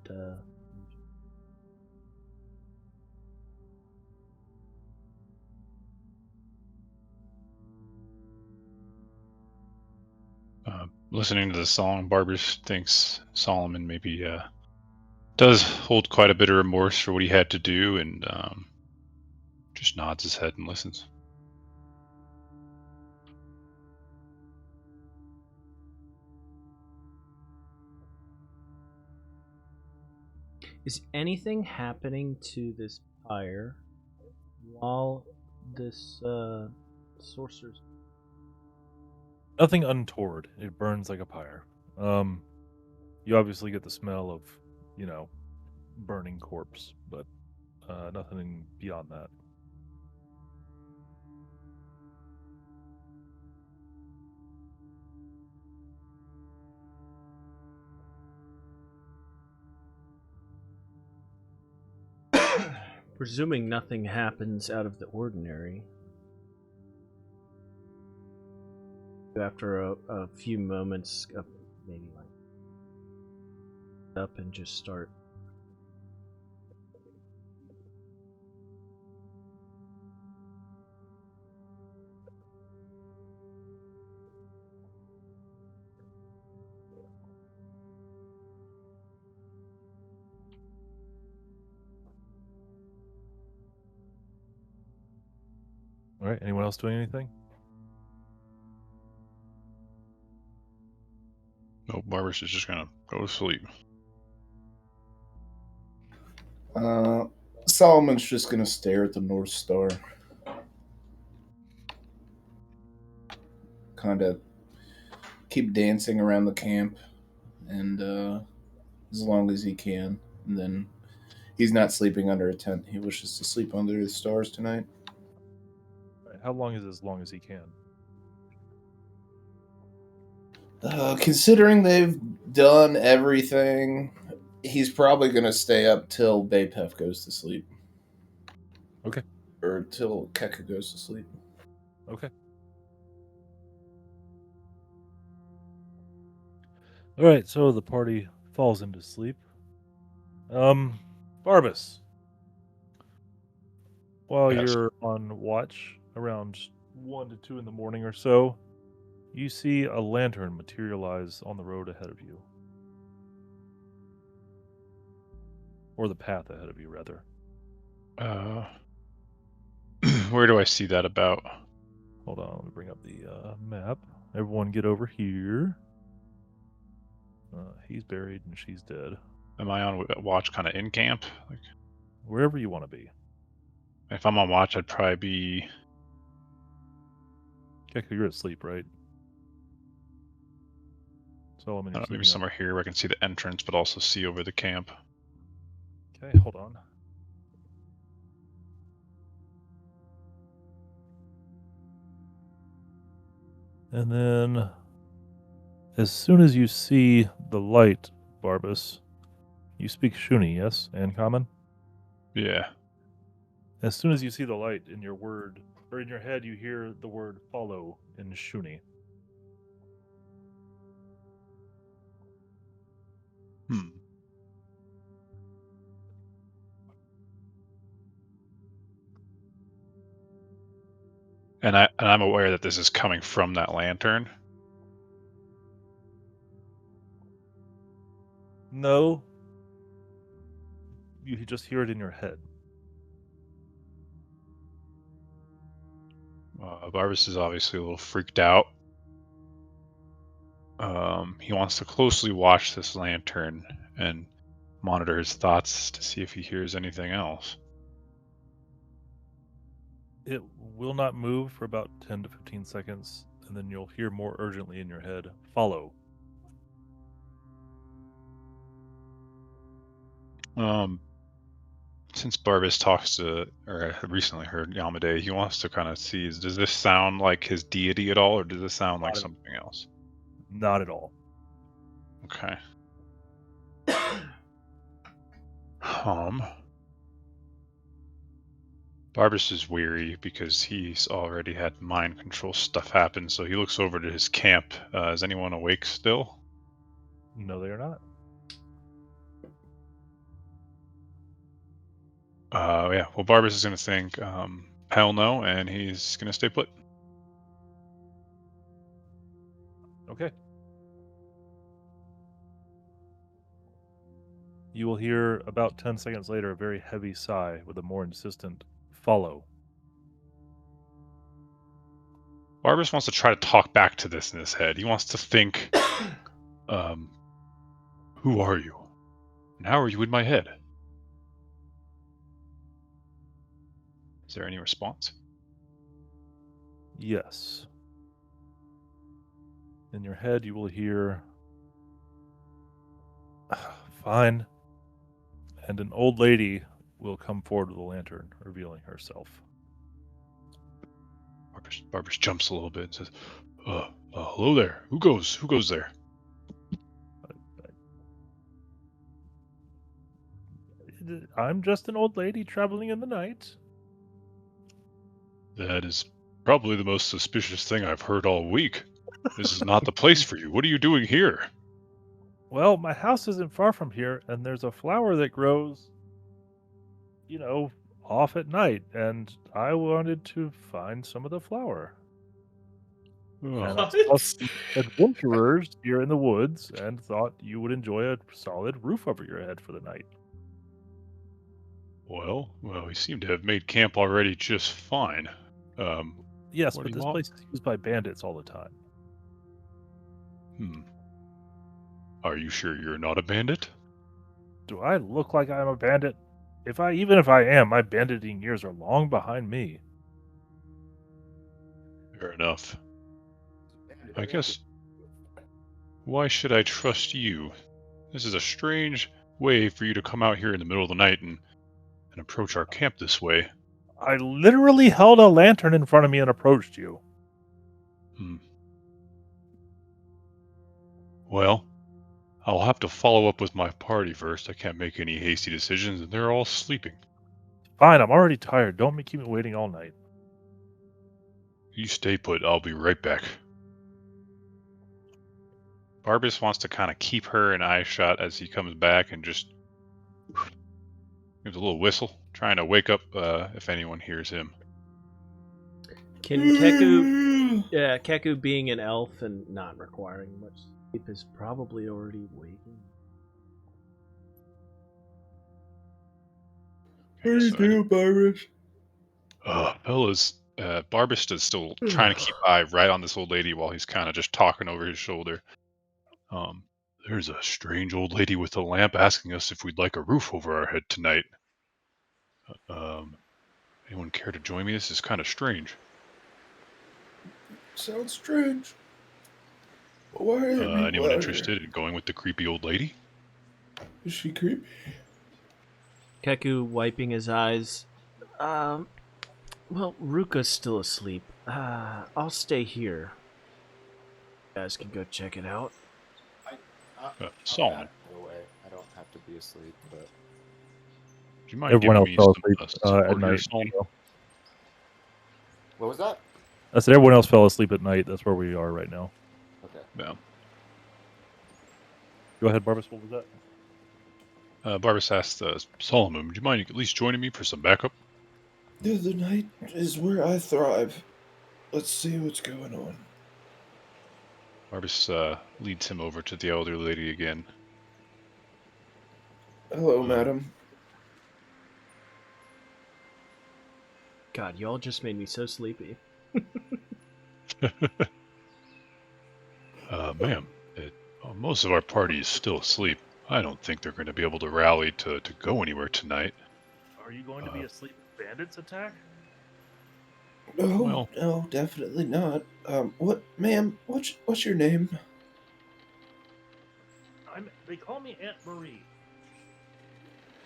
S4: Listening to the song, Barbas thinks Solomon maybe does hold quite a bit of remorse for what he had to do, and just nods his head and listens.
S5: Is anything happening to this pyre while this sorcerer's...
S3: Nothing untoward. It burns like a pyre. You obviously get the smell of, burning corpse, but nothing beyond that.
S5: Presuming nothing happens out of the ordinary. After a few moments of maybe like up and just start
S3: All right. Anyone else doing anything?
S4: No, Barbas is just gonna go to sleep.
S2: Solomon's just gonna stare at the North Star. Kind of keep dancing around the camp, and as long as he can. And then he's not sleeping under a tent. He wishes to sleep under the stars tonight.
S3: All right. How long is as long as he can?
S2: Considering they've done everything, he's probably going to stay up till Bapef goes to sleep.
S3: Okay.
S2: Or till Kehku goes to sleep.
S3: Okay. All right. So the party falls into sleep. Barbas, while
S4: Yes.
S3: you're on watch around 1 to 2 in the morning or so, you see a lantern materialize on the road ahead of you. Or the path ahead of you, rather.
S4: Where do I see that about?
S3: Hold on, let me bring up the map. Everyone get over here. He's buried and she's dead.
S4: Am I on watch kind of in camp? Like,
S3: Wherever you want to be.
S4: if I'm on watch, I'd probably be...
S3: Kehku, you're asleep, right? Solomon, you're
S4: maybe
S3: sleeping
S4: somewhere here where I can see the entrance, but also see over the camp.
S3: Okay, hold on. And then, as soon as you see the light, Barbas, you speak Shuni, yes? And common?
S4: Yeah.
S3: As soon as you see the light in your word, or in your head, you hear the word follow in Shuni.
S4: And I'm aware that this is coming from that lantern.
S3: No. You just hear it in your head.
S4: Barbas is obviously a little freaked out. He wants to closely watch this lantern and monitor his thoughts to see if he hears anything else.
S3: It will not move for about 10 to 15 seconds, and then you'll hear more urgently in your head, follow.
S4: Since Barbas talks to, or recently heard Yamade, he wants to kind of see, does this sound like his deity at all, or does this sound like something else?
S3: Not at all.
S4: Okay. Barbas is weary because he's already had mind control stuff happen, so he looks over to his camp. Is anyone awake still?
S3: No, they are not.
S4: Yeah, well, Barbas is going to think, hell no, and he's going to stay put.
S3: Okay. You will hear about 10 seconds later a very heavy sigh with a more insistent follow.
S4: Barbas wants to try to talk back to this in his head. He wants to think, who are you? And how are you in my head? Is there any response?
S3: Yes. In your head, you will hear, fine. And an old lady will come forward with a lantern, revealing herself.
S4: Barbas jumps a little bit and says, hello there. Who goes there?
S3: I'm just an old lady traveling in the night.
S4: That is probably the most suspicious thing I've heard all week. This is not the place for you. What are you doing here?
S3: Well, my house isn't far from here, and there's a flower that grows, off at night, and I wanted to find some of the flower. And I saw
S7: What?
S3: some adventurers here in the woods and thought you would enjoy a solid roof over your head for the night.
S4: Well, we seem to have made camp already just fine.
S3: Yes,
S4: What
S3: but
S4: do you
S3: this
S4: want?
S3: place is used by bandits all the time.
S4: Are you sure you're not a bandit?
S3: Do I look like I'm a bandit? Even if I am, my banditing years are long behind me.
S4: Fair enough. I guess. Why should I trust you? This is a strange way for you to come out here in the middle of the night and approach our camp this way.
S3: I literally held a lantern in front of me and approached you.
S4: Well, I'll have to follow up with my party first. I can't make any hasty decisions, and they're all sleeping.
S3: Fine, I'm already tired. Don't keep me waiting all night.
S4: You stay put. I'll be right back. Barbas wants to kind of keep her in eye shot as he comes back and just gives a little whistle, trying to wake up if anyone hears him.
S5: Can Kehku being an elf and not requiring much sleep is probably already waking.
S2: What do you do, Barbas?
S4: Fellas, Barbas is still trying to keep eye right on this old lady while he's kind of just talking over his shoulder. There's a strange old lady with a lamp asking us if we'd like a roof over our head tonight. Anyone care to join me? This is kind of strange.
S2: Sounds strange. Why are
S4: anyone interested in going with the creepy old lady?
S2: Is she creepy?
S5: Kehku wiping his eyes. Well, Ruka's still asleep. I'll stay here. You guys can go check it out.
S4: Solomon.
S1: I don't have to be asleep, but
S4: Do you mind
S3: Everyone else
S4: giving me
S3: fell
S4: some
S3: asleep
S4: support
S3: at
S4: here,
S3: night.
S4: Solomon?
S1: what was that?
S3: I said everyone else fell asleep at night. That's where we are right now.
S1: Okay.
S4: Yeah.
S3: Go ahead, Barbas. What was that?
S4: Barbas asked Solomon, would you mind at least joining me for some backup?
S2: Yeah, the night is where I thrive. Let's see what's going on.
S4: Barbas leads him over to the elder lady again.
S2: Hello, madam.
S5: God, y'all just made me so sleepy.
S4: Ma'am, most of our party is still asleep. I don't think they're going to be able to rally to go anywhere tonight.
S3: Are you going to be asleep if bandits attack?
S2: No, definitely not. What, ma'am? What's your name?
S3: They call me Aunt Marie.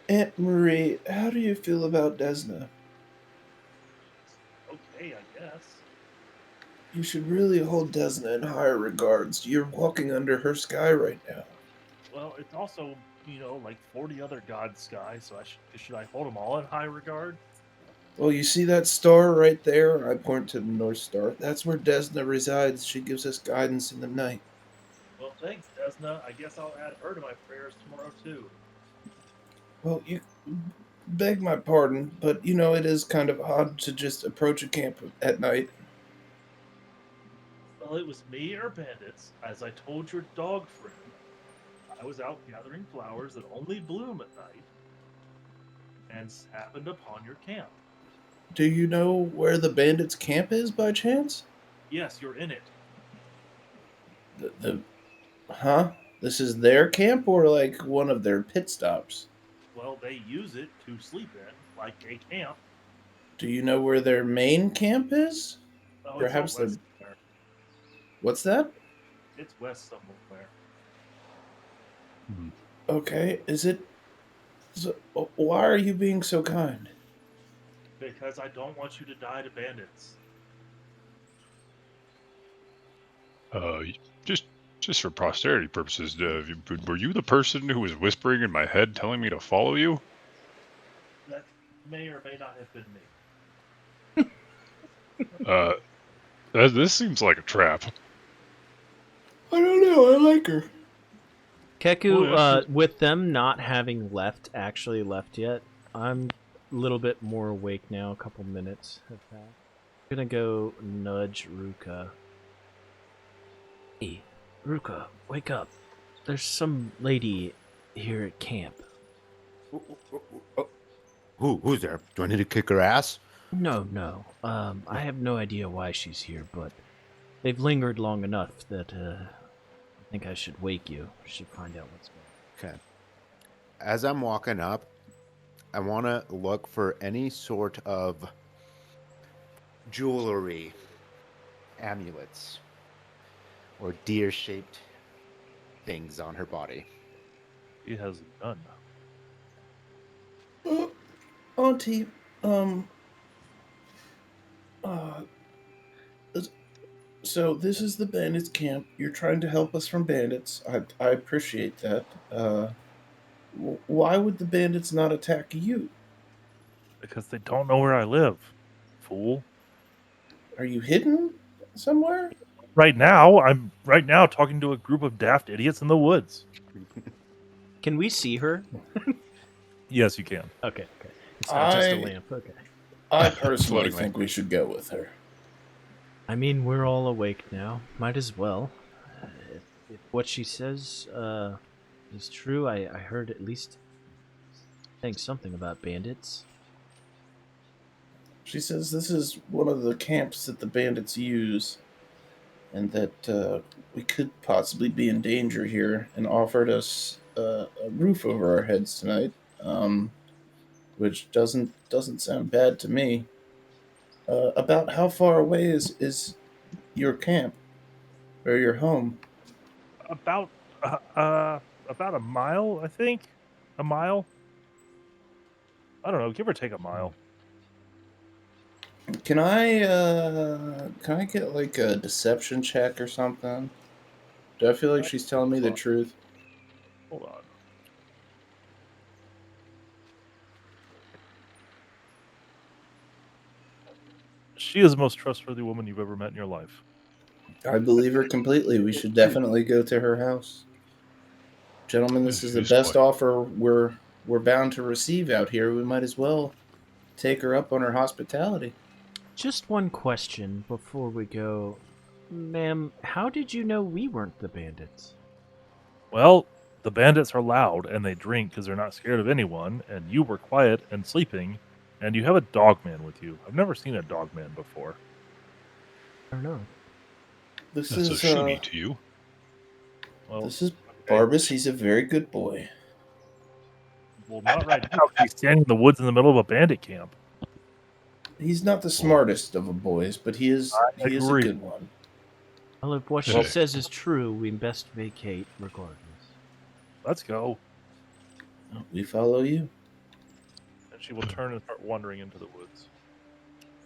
S2: Aunt Marie. How do you feel about Desna?
S3: Okay, I guess.
S2: You should really hold Desna in higher regards. You're walking under her sky right now.
S3: Well, it's also, like 40 other gods' sky, so should I hold them all in high regard?
S2: Well, you see that star right there? I point to the North Star. That's where Desna resides. She gives us guidance in the night.
S3: Well, thanks, Desna. I guess I'll add her to my prayers tomorrow, too.
S2: Well, you beg my pardon, but it is kind of odd to just approach a camp at night.
S3: Well, it was me or bandits, as I told your dog friend. I was out gathering flowers that only bloom at night and happened upon your camp.
S2: Do you know where the bandits' camp is by chance?
S3: Yes, you're in it.
S2: Huh? This is their camp or like one of their pit stops?
S3: Well, they use it to sleep in, like a camp.
S2: Do you know where their main camp is?
S3: Oh,
S2: Perhaps
S3: it's
S2: they're.
S3: out west somewhere.
S2: What's that?
S3: It's west somewhere.
S2: Okay, is it. So, why are you being so kind?
S3: Because I don't want you to die to bandits.
S4: Just for posterity purposes, were you the person who was whispering in my head telling me to follow you?
S3: That may or may not have been me.
S4: This seems like a trap.
S2: I don't know, I like her.
S5: Kehku, with them not having actually left yet, I'm a little bit more awake now. A couple minutes have passed. I'm gonna go nudge Ruka. Hey, Ruka, wake up. There's some lady here at camp.
S1: Who's there? Do I need to kick her ass?
S5: No. I have no idea why she's here, but they've lingered long enough that I think I should wake you. I should find out what's going on.
S1: Okay. As I'm walking up, I want to look for any sort of jewelry, amulets, or deer-shaped things on her body.
S3: He has none.
S2: Auntie, so this is the bandits' camp. You're trying to help us from bandits. I appreciate that. Why would the bandits not attack you?
S3: Because they don't know where I live, fool.
S2: Are you hidden somewhere?
S3: I'm talking to a group of daft idiots in the woods.
S5: Can we see her?
S3: Yes, you can.
S5: Okay. It's not just a lamp. Okay.
S2: I personally
S4: Floating
S2: think we should go with her.
S5: I mean, we're all awake now. Might as well. If what she says is true, I heard at least saying something about bandits.
S2: She says this is one of the camps that the bandits use, and that we could possibly be in danger here, and offered us a roof over our heads tonight, which doesn't sound bad to me. About how far away is your camp or your home?
S3: About a mile, I think. A mile. I don't know, give or take a mile.
S2: Can I get like a deception check or something? Do I feel like she's telling me the truth?
S3: Hold on. She is the most trustworthy woman you've ever met in your life.
S2: I believe her completely. We should definitely go to her house. Gentlemen, this is the best offer we're bound to receive out here. We might as well take her up on her hospitality.
S5: Just one question before we go. Ma'am, how did you know we weren't the bandits?
S3: Well, the bandits are loud and they drink because they're not scared of anyone, and you were quiet and sleeping, and you have a dogman with you. I've never seen a dogman before.
S5: I don't know.
S2: This
S4: That's
S2: is
S4: a shooty to you.
S3: Well,
S2: this is Barbas. He's a very good boy.
S3: well, not right now. He's standing in the woods in the middle of a bandit camp.
S2: He's not the smartest of the boys, but he is
S3: I
S2: a
S3: agree.
S2: good one.
S5: Well, if what she says is true, we best vacate regardless.
S3: Let's go.
S2: We follow you.
S3: And she will turn and start wandering into the woods.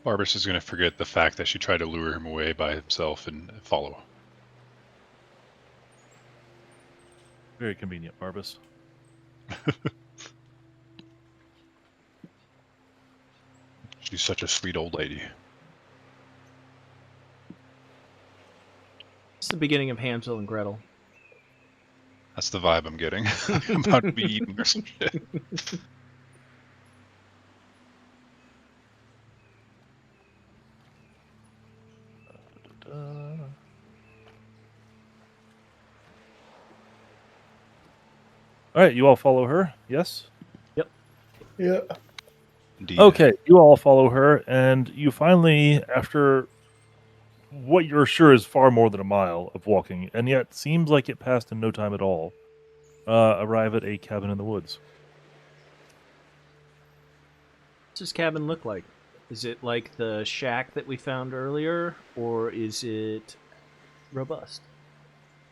S4: Barbas is going to forget the fact that she tried to lure him away by himself and follow.
S3: Very convenient, Barbas.
S4: She's such a sweet old lady.
S5: It's the beginning of Hansel and Gretel.
S4: That's the vibe I'm getting. I'm about to be eating or some shit.
S3: All right, you all follow her. Yes.
S2: Yeah.
S4: Indeed.
S3: Okay, you all follow her, and you finally, after what you're sure is far more than a mile of walking, and yet seems like it passed in no time at all, arrive at a cabin in the woods.
S5: What's this cabin look like? Is it like the shack that we found earlier, or is it robust?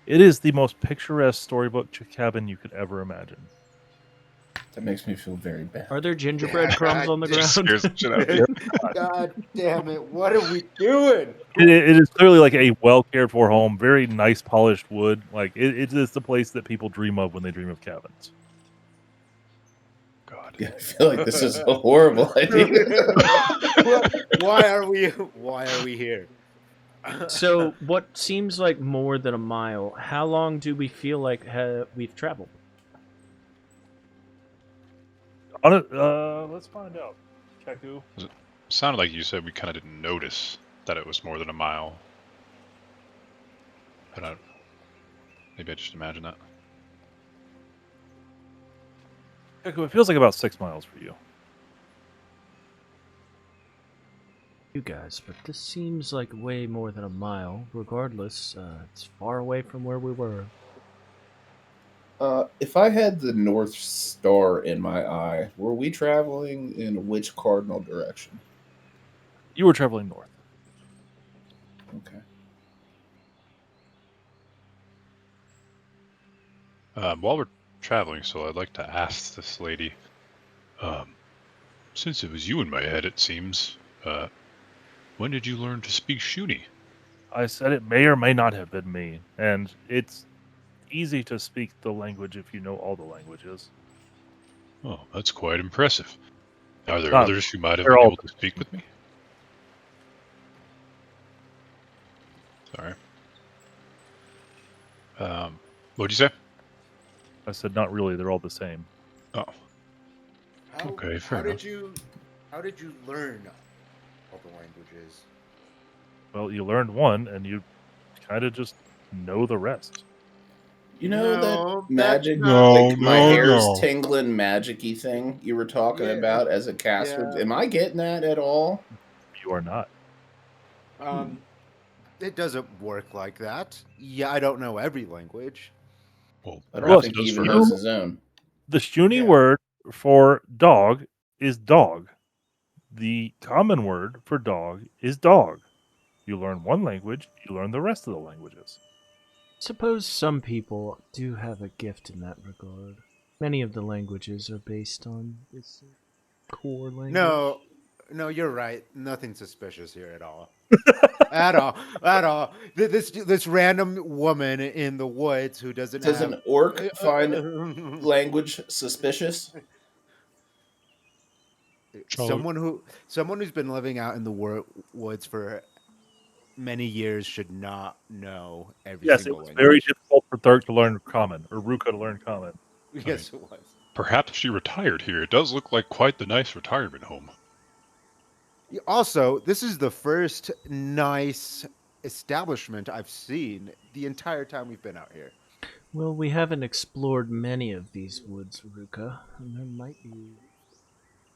S3: It is the most picturesque storybook cabin you could ever imagine.
S8: That makes me feel very bad.
S5: Are there gingerbread crumbs on the
S4: Just
S5: ground?
S4: scares the shit out of me.
S1: God damn it! What are we doing?
S3: It is clearly like a well cared for home, very nice polished wood. Like it is the place that people dream of when they dream of cabins.
S4: God.
S8: Yeah, I feel like this is a horrible idea.
S1: Why are we here?
S5: So, what seems like more than a mile, how long do we feel like we've traveled?
S3: On it, let's find out. Kehku.
S4: Sounded like you said we kind of didn't notice that it was more than a mile. But maybe I just imagined that.
S3: Kehku, it feels like about 6 miles for you.
S5: You guys, but this seems like way more than a mile. Regardless, it's far away from where we were.
S8: If I had the North Star in my eye, were we traveling in which cardinal direction?
S3: You were traveling north.
S8: Okay.
S4: While we're traveling, so I'd like to ask this lady, since it was you in my head, it seems, when did you learn to speak Shuni?
S3: I said it may or may not have been me, and it's easy to speak the language if you know all the languages.
S4: Oh, that's quite impressive. Are there
S3: Not-
S4: others who might have
S3: they're
S4: been
S3: all
S4: able to speak with me? Sorry. What'd you say?
S3: I said not really. They're all the same.
S4: Oh, Okay, fair
S1: How
S4: enough.
S1: did you learn all the languages?
S3: Well, you learned one, and you kind of just know the rest.
S8: You know
S1: No,
S8: that
S1: that's
S8: magic,
S1: not-
S8: like my
S4: no,
S8: hair's
S4: no.
S8: tingling magic-y thing you were talking
S1: Yeah.
S8: about as a caster?
S1: Yeah.
S8: Am I getting that at all?
S3: You are not.
S1: It doesn't work like that. Yeah, I don't know every language.
S4: Well,
S8: I don't
S3: Look,
S8: think
S4: does
S8: he even
S4: for
S8: knows
S4: her.
S8: his own.
S3: The Shuni
S1: Yeah.
S3: word for dog is dog. The common word for dog is dog. You learn one language, you learn the rest of the languages.
S5: Suppose some people do have a gift in that regard. Many of the languages are based on this core language.
S1: No, you're right. Nothing suspicious here at all. At all. This random woman in the woods who doesn't
S8: Does
S1: have
S8: an orc find language suspicious?
S1: someone who's been living out in the woods for many years should not know every
S3: Yes, it
S1: single
S3: was
S1: language.
S3: very difficult for Thurk to learn common, or Ruka to learn common.
S1: Yes, it was.
S4: Perhaps she retired here. It does look like quite the nice retirement home.
S1: Also, this is the first nice establishment I've seen the entire time we've been out here.
S5: Well, we haven't explored many of these woods, Ruka, and there might be.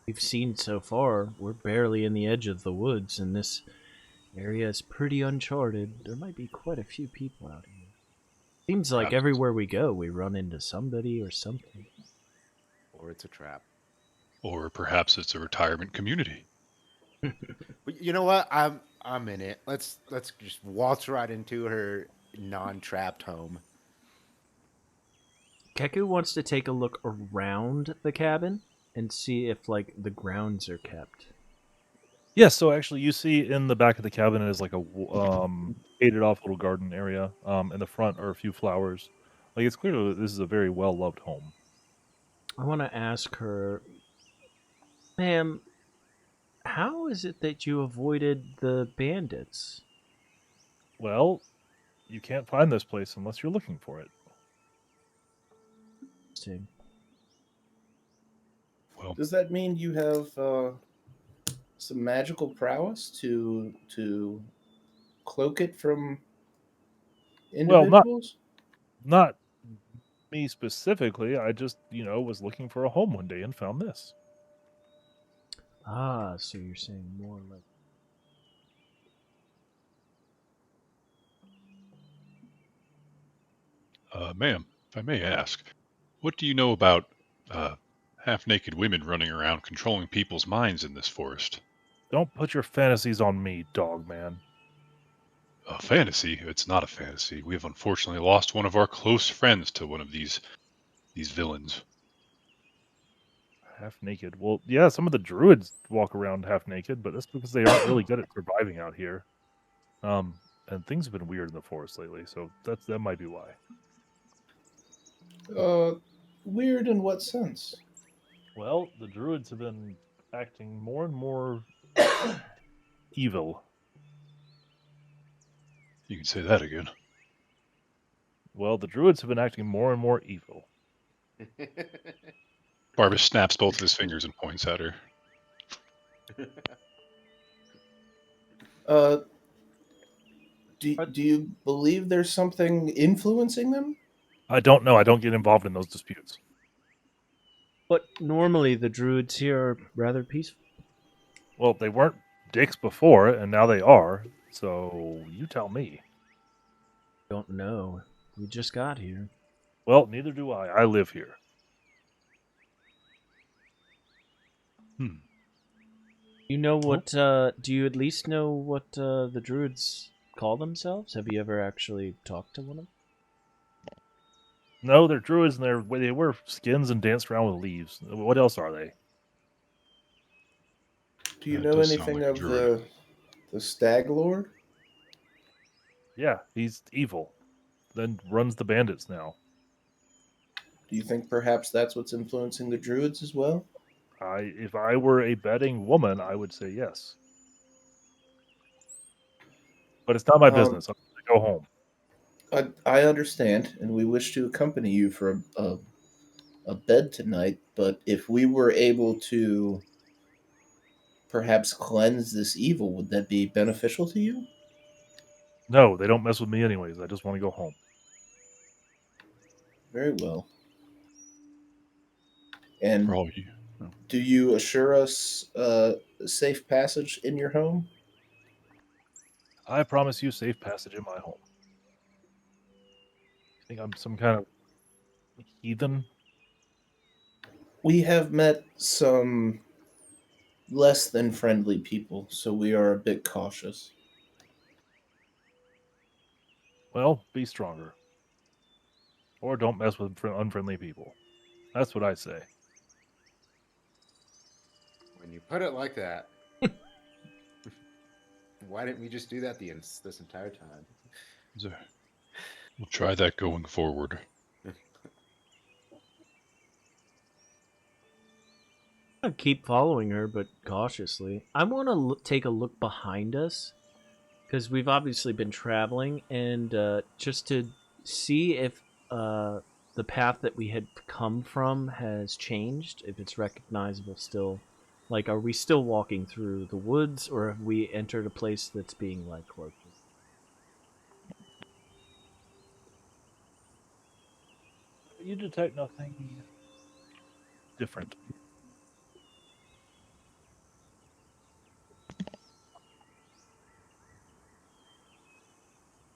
S5: We've seen so far, we're barely in the edge of the woods, and this area is pretty uncharted. There might be quite a few people out here. Seems like
S4: Perhaps.
S5: everywhere we go, we run into somebody or something.
S1: Or it's a trap.
S4: Or perhaps it's a retirement community.
S1: But you know what? I'm in it. Let's just waltz right into her non-trapped home.
S5: Kehku wants to take a look around the cabin and see if, like, the grounds are kept.
S3: Yes, so actually you see in the back of the cabin is like a gated off little garden area. In the front are a few flowers. Like it's clear that this is a very well loved home.
S5: I want to ask her, ma'am, how is it that you avoided the bandits?
S3: Well, you can't find this place unless you're looking for it.
S5: Interesting.
S4: Well,
S8: Does that mean you have some magical prowess to cloak it from
S3: Well,
S8: individuals?
S3: Not Me specifically, I just, was looking for a home one day and found this.
S5: Ah, so you're saying more like...
S4: Ma'am, if I may ask, what do you know about half-naked women running around controlling people's minds in this forest?
S3: Don't put your fantasies on me, dog man.
S4: A fantasy? It's not a fantasy. We have unfortunately lost one of our close friends to one of these villains.
S3: Half naked. Well, yeah, some of the druids walk around half naked, but that's because they aren't really good at surviving out here. And things have been weird in the forest lately, so that might be why.
S8: Weird in what sense?
S3: Well, the druids have been acting more and more evil.
S4: You can say that again.
S3: Well, the druids have been acting more and more evil.
S4: Barbas snaps both of his fingers and points at her.
S8: Do you believe there's something influencing them?
S3: I don't know. I don't get involved in those disputes.
S5: But normally the druids here are rather peaceful.
S3: Well, they weren't dicks before, and now they are. So you tell me.
S5: Don't know. We just got here.
S3: Well, neither do I. I live here.
S5: You know what, do you at least know what the druids call themselves? Have you ever actually talked to one of them?
S3: No, they're druids, and they wear skins and dance around with leaves. What else are they?
S8: Do you
S4: That
S8: know
S4: does sound
S8: anything
S4: like a
S8: of
S4: druid.
S8: the Stag Lord?
S3: Yeah, he's evil. Then runs the bandits now.
S8: Do you think perhaps that's what's influencing the druids as well?
S3: If I were a betting woman, I would say yes. But it's not my business. I'm going to go home.
S8: I understand, and we wish to accompany you for a bed tonight, but if we were able to perhaps cleanse this evil, would that be beneficial to you?
S3: No, they don't mess with me anyways. I just want to go home.
S8: Very well. And
S4: For all you.
S8: do you assure us safe passage in your home?
S3: I promise you safe passage in my home. You think I'm some kind of heathen?
S8: We have met some less than friendly people, so we are a bit cautious.
S3: Well, be stronger. Or don't mess with unfriendly people. That's what I say.
S1: When you put it like that, why didn't we just do that this entire time?
S4: We'll try that going forward.
S5: I keep following her, but cautiously. I want to take a look behind us, because we've obviously been traveling, and just to see if the path that we had come from has changed, if it's recognizable still. Like, are we still walking through the woods, or have we entered a place that's being, like, cloaked?
S3: You detect nothing different.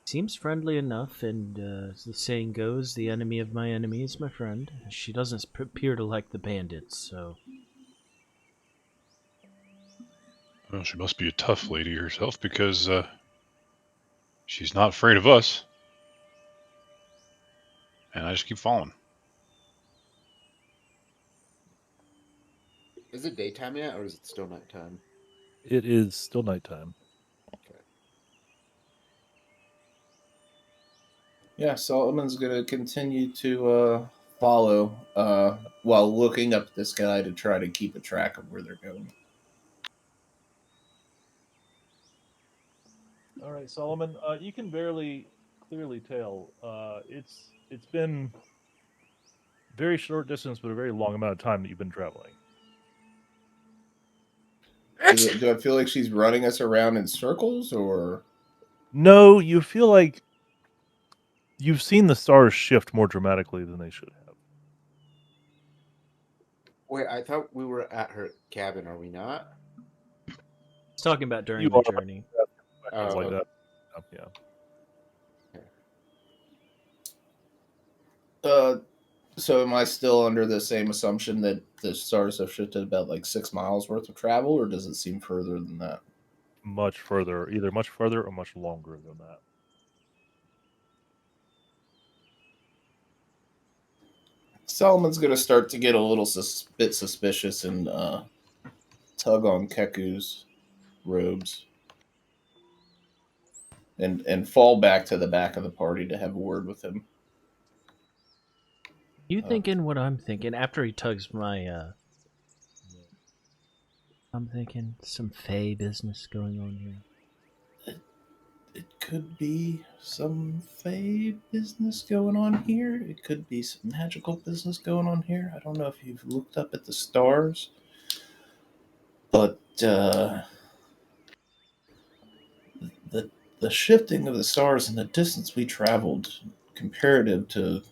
S5: Seems friendly enough, and as the saying goes, the enemy of my enemy is my friend. She doesn't appear to like the bandits, so...
S4: Well, she must be a tough lady herself because she's not afraid of us. And I just keep following.
S1: Is it daytime yet, or is it still nighttime?
S3: It is still nighttime.
S1: Okay.
S8: Yeah, Solomon's going to continue to follow while looking up the sky to try to keep a track of where they're going.
S3: All right, Solomon. You can barely clearly tell. It's been very short distance, but a very long amount of time that you've been traveling.
S8: Do I feel like she's running us around in circles, or
S3: No, you feel like You've seen the stars shift more dramatically than they should have.
S1: Wait, I thought we were at her cabin. Are we not?
S5: He's talking about during
S3: You
S5: the
S3: are
S5: journey.
S3: questions like
S1: Oh.
S3: that. Yeah.
S8: So am I still under the same assumption that the stars have shifted about like 6 miles worth of travel, or does it seem further than that?
S3: Much further, either much further or much longer than that.
S8: Solomon's going to start to get a little bit suspicious and tug on Keku's robes and fall back to the back of the party to have a word with him.
S5: You thinking what I'm thinking? After he tugs my, I'm thinking some Fey business going on here.
S8: It could be some Fey business going on here. It could be some magical business going on here. I don't know if you've looked up at the stars, but the shifting of the stars and the distance we traveled comparative to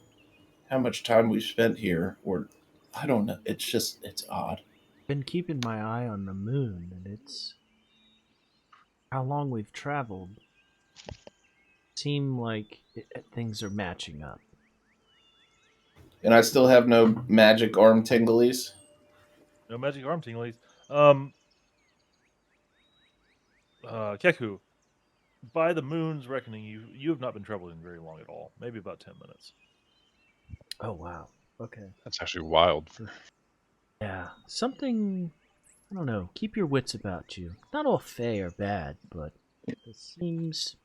S8: how much time we've spent here, or I don't know. It's odd.
S5: Been keeping my eye on the moon, and it's how long we've traveled. Seem like things are matching up.
S8: And I still have no magic arm tinglies.
S3: No magic arm tinglies. Kehku, by the moon's reckoning, you have not been traveling very long at all. Maybe about 10 minutes.
S5: Oh wow. Okay.
S4: That's actually wild.
S5: Yeah. Something. I don't know. Keep your wits about you. Not all Fey are bad, but it seems.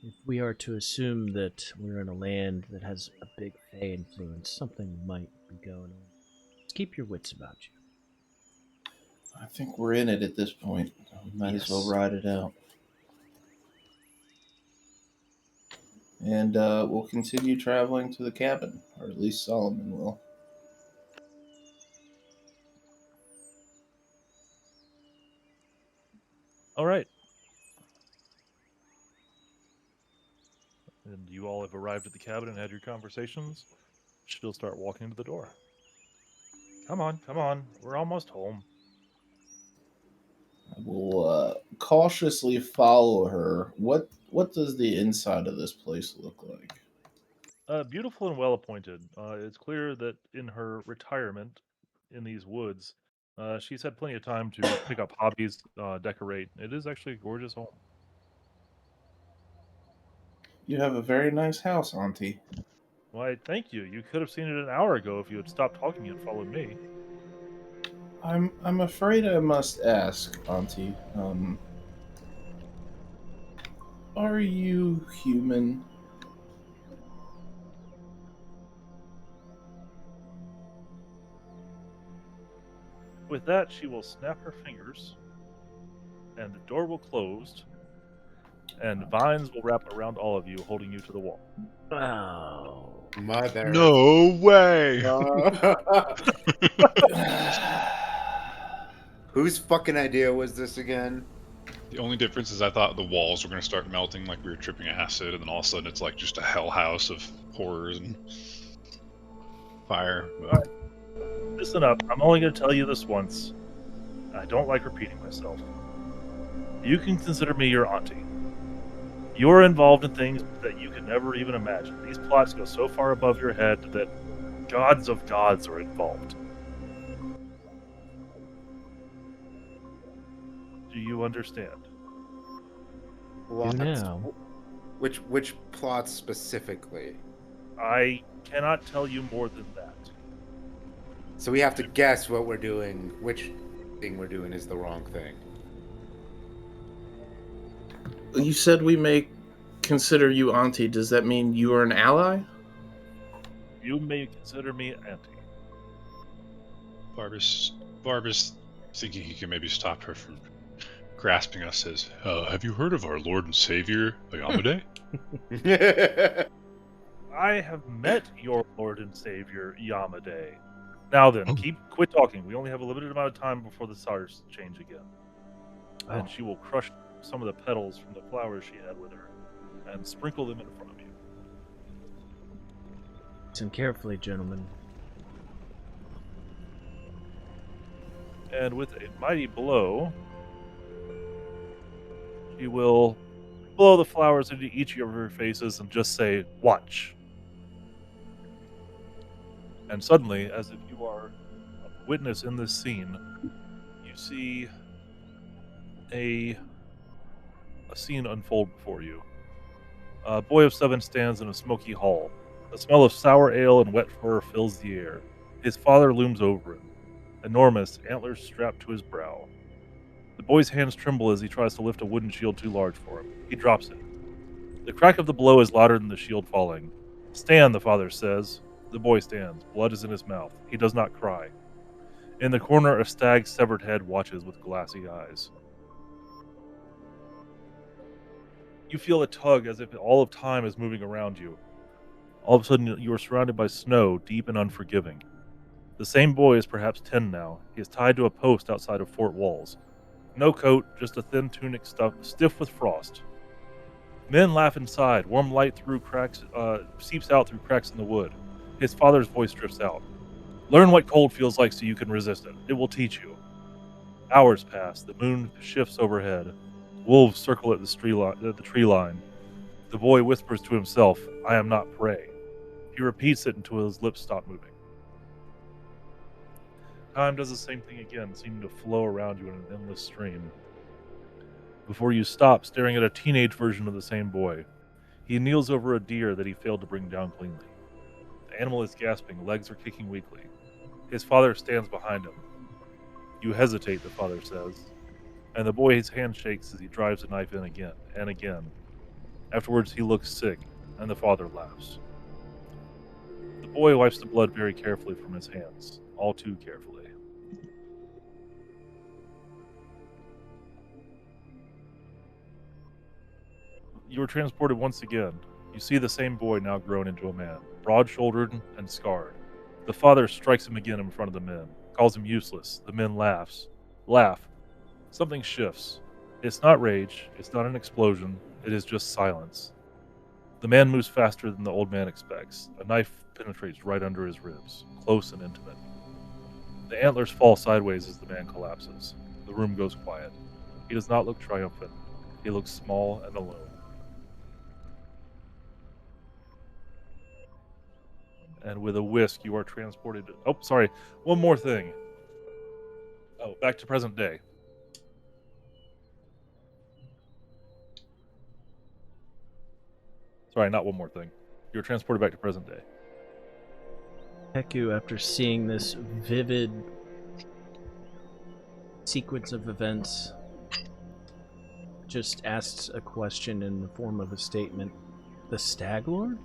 S5: If we are to assume that we're in a land that has a big Fey influence, something might be going on. Just keep your wits about you.
S8: I think we're in it at this point. We might as well ride it out. And we'll continue traveling to the cabin, or at least Solomon will.
S3: All right. And you all have arrived at the cabin and had your conversations. She'll start walking to the door. Come on, come on. We're almost home.
S8: I will cautiously follow her. What does the inside of this place look like?
S3: Beautiful and well appointed. It's clear that in her retirement in these woods, she's had plenty of time to pick up hobbies, decorate. It is actually a gorgeous home.
S8: You have a very nice house, Auntie.
S3: Why, thank you. You could have seen it an hour ago if you had stopped talking and followed me.
S8: I'm afraid I must ask, Auntie. Are you human?
S3: With that, she will snap her fingers, and the door will close, and vines will wrap around all of you, holding you to the wall.
S5: Oh.
S1: Mother.
S4: No way!
S1: Whose fucking idea was this again?
S4: The only difference is I thought the walls were going to start melting like we were tripping acid, and then all of a sudden it's like just a hell house of horrors and fire. But...
S3: Listen up, I'm only going to tell you this once. I don't like repeating myself. You can consider me your auntie. You're involved in things that you could never even imagine. These plots go so far above your head that gods of gods are involved. Do you understand?
S5: Now.
S1: Which plots specifically?
S3: I cannot tell you more than that.
S1: So we have to guess what we're doing, which thing we're doing is the wrong thing.
S2: You said we may consider you auntie. Does that mean you are an ally?
S3: You may consider me auntie.
S4: Barbas, thinking he can maybe stop her from grasping us, says, have you heard of our Lord and Savior, Yamade?
S3: I have met your Lord and Savior, Yamade. Now then, quit talking. We only have a limited amount of time before the stars change again. And she will crush some of the petals from the flowers she had with her and sprinkle them in front of you.
S5: Listen carefully, gentlemen.
S3: And with a mighty blow, she will blow the flowers into each of your faces and just say, "Watch." And suddenly, as if you are a witness in this scene, you see a scene unfold before you. A boy of 7 stands in a smoky hall. The smell of sour ale and wet fur fills the air. His father looms over him, enormous, antlers strapped to his brow. The boy's hands tremble as he tries to lift a wooden shield too large for him. He drops it. The crack of the blow is louder than the shield falling. "Stand," the father says. The boy stands. Blood is in his mouth. He does not cry. In the corner, a stag's severed head watches with glassy eyes. You feel a tug as if all of time is moving around you. All of a sudden, you are surrounded by snow, deep and unforgiving. The same boy is perhaps 10 now. He is tied to a post outside of fort walls. No coat, just a thin tunic stiff with frost. Men laugh inside. Warm light seeps out through cracks in the wood. His father's voice drifts out. "Learn what cold feels like so you can resist it. It will teach you." Hours pass. The moon shifts overhead. Wolves circle at the tree line. The boy whispers to himself, "I am not prey." He repeats it until his lips stop moving. Time does the same thing again, seeming to flow around you in an endless stream. Before you stop staring at a teenage version of the same boy. He kneels over a deer that he failed to bring down cleanly. The animal is gasping, legs are kicking weakly. His father stands behind him. "You hesitate," the father says, and the boy's hand shakes as he drives the knife in again and again. Afterwards, he looks sick, and the father laughs. The boy wipes the blood very carefully from his hands, all too carefully. You are transported once again. You see the same boy now grown into a man, broad-shouldered and scarred. The father strikes him again in front of the men, calls him useless. The men laugh. Something shifts. It's not rage, it's not an explosion, it is just silence. The man moves faster than the old man expects. A knife penetrates right under his ribs, close and intimate. The antlers fall sideways as the man collapses. The room goes quiet. He does not look triumphant. He looks small and alone. And with a whisk, you are transported. Oh, sorry. One more thing. Oh, back to present day. Sorry, not one more thing. You're transported back to present day.
S5: Kehku, after seeing this vivid sequence of events, just asks a question in the form of a statement. The Stag Lord?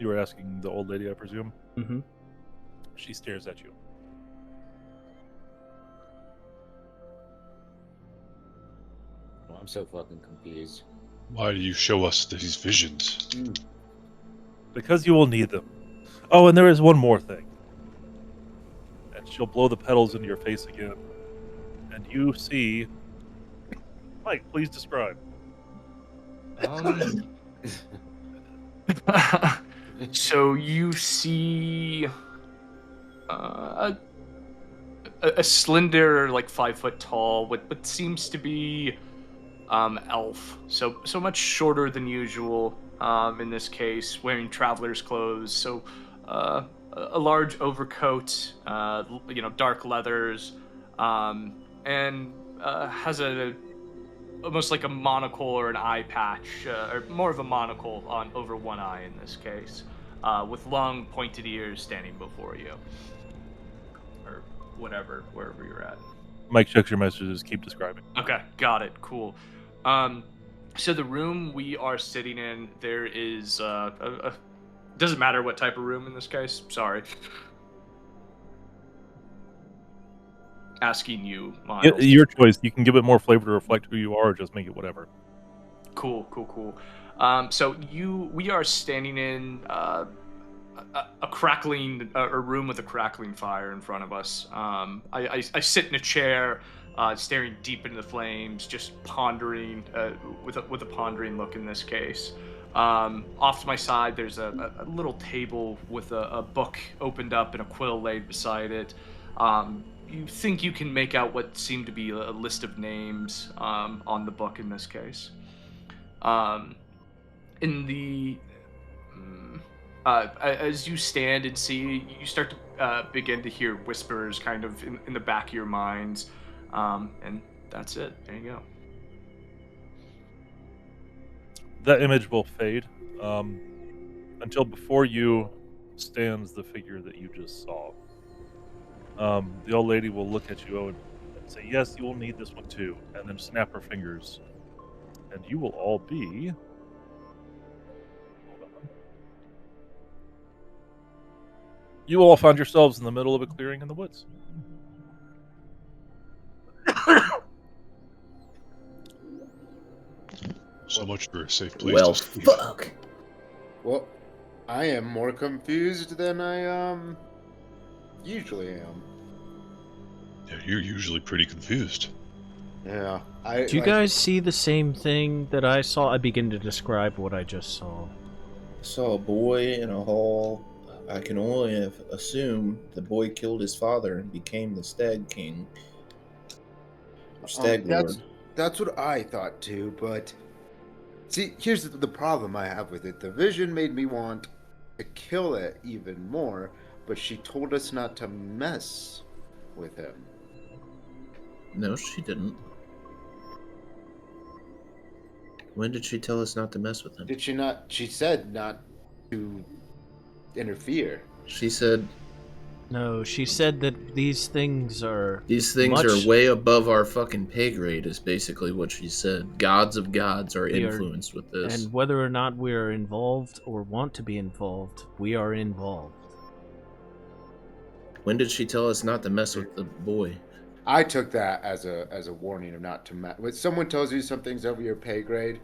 S3: You were asking the old lady, I presume?
S5: Mm-hmm.
S3: She stares at you.
S1: Well, I'm so fucking confused.
S4: Why do you show us these visions?
S3: Because you will need them. Oh, and there is one more thing. And she'll blow the petals into your face again. And you see... Mike, please describe.
S6: So you see a slender, like 5 foot tall, what seems to be elf. So much shorter than usual. In this case, wearing traveler's clothes. So a large overcoat, dark leathers, and has almost like a monocle or an eye patch, or more of a monocle on over one eye in this case, with long pointed ears standing before you, or whatever, wherever you're at.
S3: Mike checks your messages. Keep describing.
S6: Okay, got it. Cool. So the room we are sitting in, there is doesn't matter what type of room in this case. Sorry. Asking you, Miles.
S3: Your choice. You can give it more flavor to reflect who you are, or just make it whatever.
S6: Cool. So we are standing in a crackling, a room with a crackling fire in front of us. I sit in a chair, staring deep into the flames, just pondering, with a pondering look in this case. Off to my side, there's a little table with a book opened up and a quill laid beside it. You think you can make out what seem to be a list of names on the book in this case. In the as you stand and see, you start to begin to hear whispers kind of in the back of your minds, and that's it. There you go.
S3: That image will fade until before you stands the figure that you just saw. The old lady will look at you and say, "Yes, you will need this one too," and then snap her fingers, and you will all be. Hold on. You all find yourselves in the middle of a clearing in the woods.
S4: So much for a safe place
S8: Well,
S4: to sleep.
S8: fuck.
S1: Well, I am more confused than I usually am.
S4: Yeah, you're usually pretty confused.
S1: Yeah.
S5: Do you guys see the same thing that I saw? I begin to describe what I just saw.
S8: Saw a boy in a hall. I can only assume the boy killed his father and became the Stag King. Or Stag Lord.
S1: That's what I thought too, but see, here's the problem I have with it. The vision made me want to kill it even more, but she told us not to mess with him.
S8: No, she didn't. When did she tell us not to mess with him?
S1: Did she not? She said not to interfere.
S8: She said
S5: No, she said that these things are...
S8: these things are way above our fucking pay grade, is basically what she said. Gods of gods are influenced with this.
S5: And whether or not we're involved or want to be involved, we are involved.
S8: When did she tell us not to mess with the boy?
S1: I took that as a warning of not to mess. When someone tells you something's over your pay grade,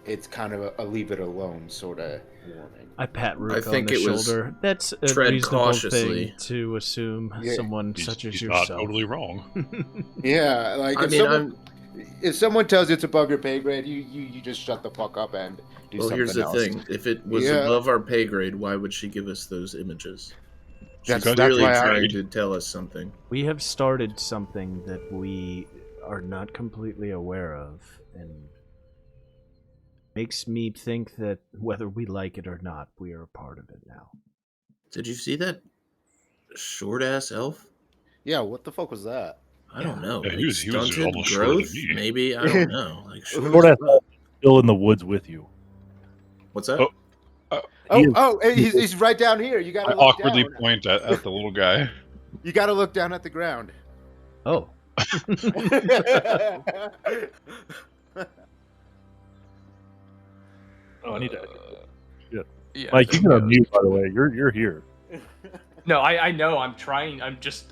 S1: it's kind of a leave it alone sort of warning.
S5: I pat Rook
S8: I think
S5: on the
S8: it was
S5: shoulder. That's a
S8: tread
S5: reasonable
S8: cautiously.
S5: thing to assume
S1: Yeah.
S5: someone such as
S4: He's
S5: yourself.
S4: not totally wrong.
S1: Yeah, like if someone tells you it's above your pay grade, you just shut the fuck up and do
S8: well,
S1: something
S8: here's the
S1: else.
S8: thing. If it was above our pay grade, why would she give us those images? She's
S1: That's
S8: clearly
S1: why
S8: trying to tell us something.
S5: We have started something that we are not completely aware of, and makes me think that whether we like it or not, we are a part of it now.
S8: Did you see that short-ass elf?
S1: Yeah, what the fuck was that?
S8: I don't know.
S4: Yeah,
S8: like
S4: he was
S8: stunted
S4: almost shorter than
S8: growth?
S4: me.
S8: Maybe? I don't know. Like short
S3: Lord
S8: as
S3: has
S8: fuck.
S3: still in the woods with you.
S8: What's that?
S4: Oh.
S1: He's right down here. You
S4: I
S1: gotta look
S4: awkwardly
S1: down.
S4: point at the little guy.
S1: You gotta look down at the ground.
S5: Oh.
S3: Oh, I need to.
S6: Yeah,
S3: Mike, you can
S6: there we go.
S3: unmute, by the way. You're here.
S6: No, I know. I'm trying. I'm just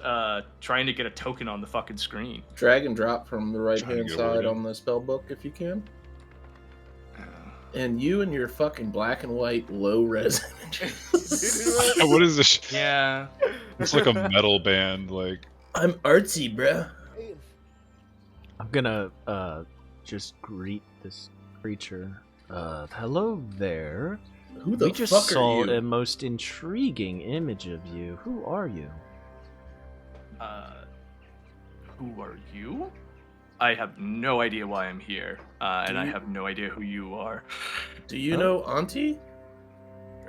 S6: trying to get a token on the fucking screen.
S8: Drag and drop from the right-hand
S4: Trying to get a word
S8: side
S4: in.
S8: on the spell book if you can. And you and your fucking black and white low-res images.
S4: What is this?
S6: Yeah.
S4: It's like a metal band. Like
S8: I'm artsy, bruh.
S5: I'm gonna just greet this creature. Hello there.
S8: Who the
S5: We just
S8: fuck
S5: saw
S8: are you?
S5: a most intriguing image of you. Who are you?
S6: Who are you? I have no idea why I'm here, and I have no idea who you are.
S8: Do you know Auntie?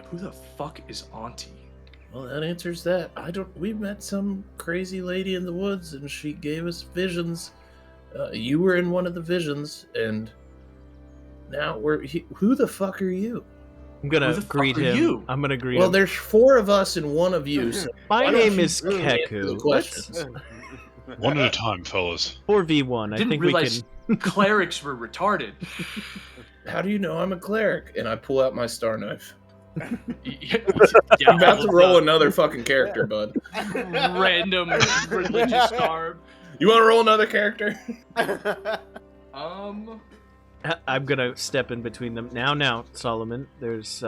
S6: Who the fuck is Auntie?
S8: Well, that answers that. We met some crazy lady in the woods, and she gave us visions. You were in one of the visions, and now who the fuck are you?
S5: I'm gonna
S6: Who the fuck
S5: greet
S6: are
S5: him.
S6: you?
S5: I'm gonna greet
S8: Well,
S5: him.
S8: there's 4 of us and 1 of you. So
S5: My
S8: why don't
S5: name
S8: you
S5: is
S8: really answer the
S5: Kehku.
S8: questions?
S4: one at a time, fellas.
S5: 4v1. I
S6: Didn't
S5: think
S6: realize
S5: we can.
S6: clerics were retarded.
S8: How do you know I'm a cleric? And I pull out my star knife.
S6: Yeah,
S8: I'm about to roll
S6: hold
S8: another fucking character, bud.
S6: up. Random religious garb.
S8: You want to roll another character?
S6: Um.
S5: I'm gonna step in between them now. Solomon, there's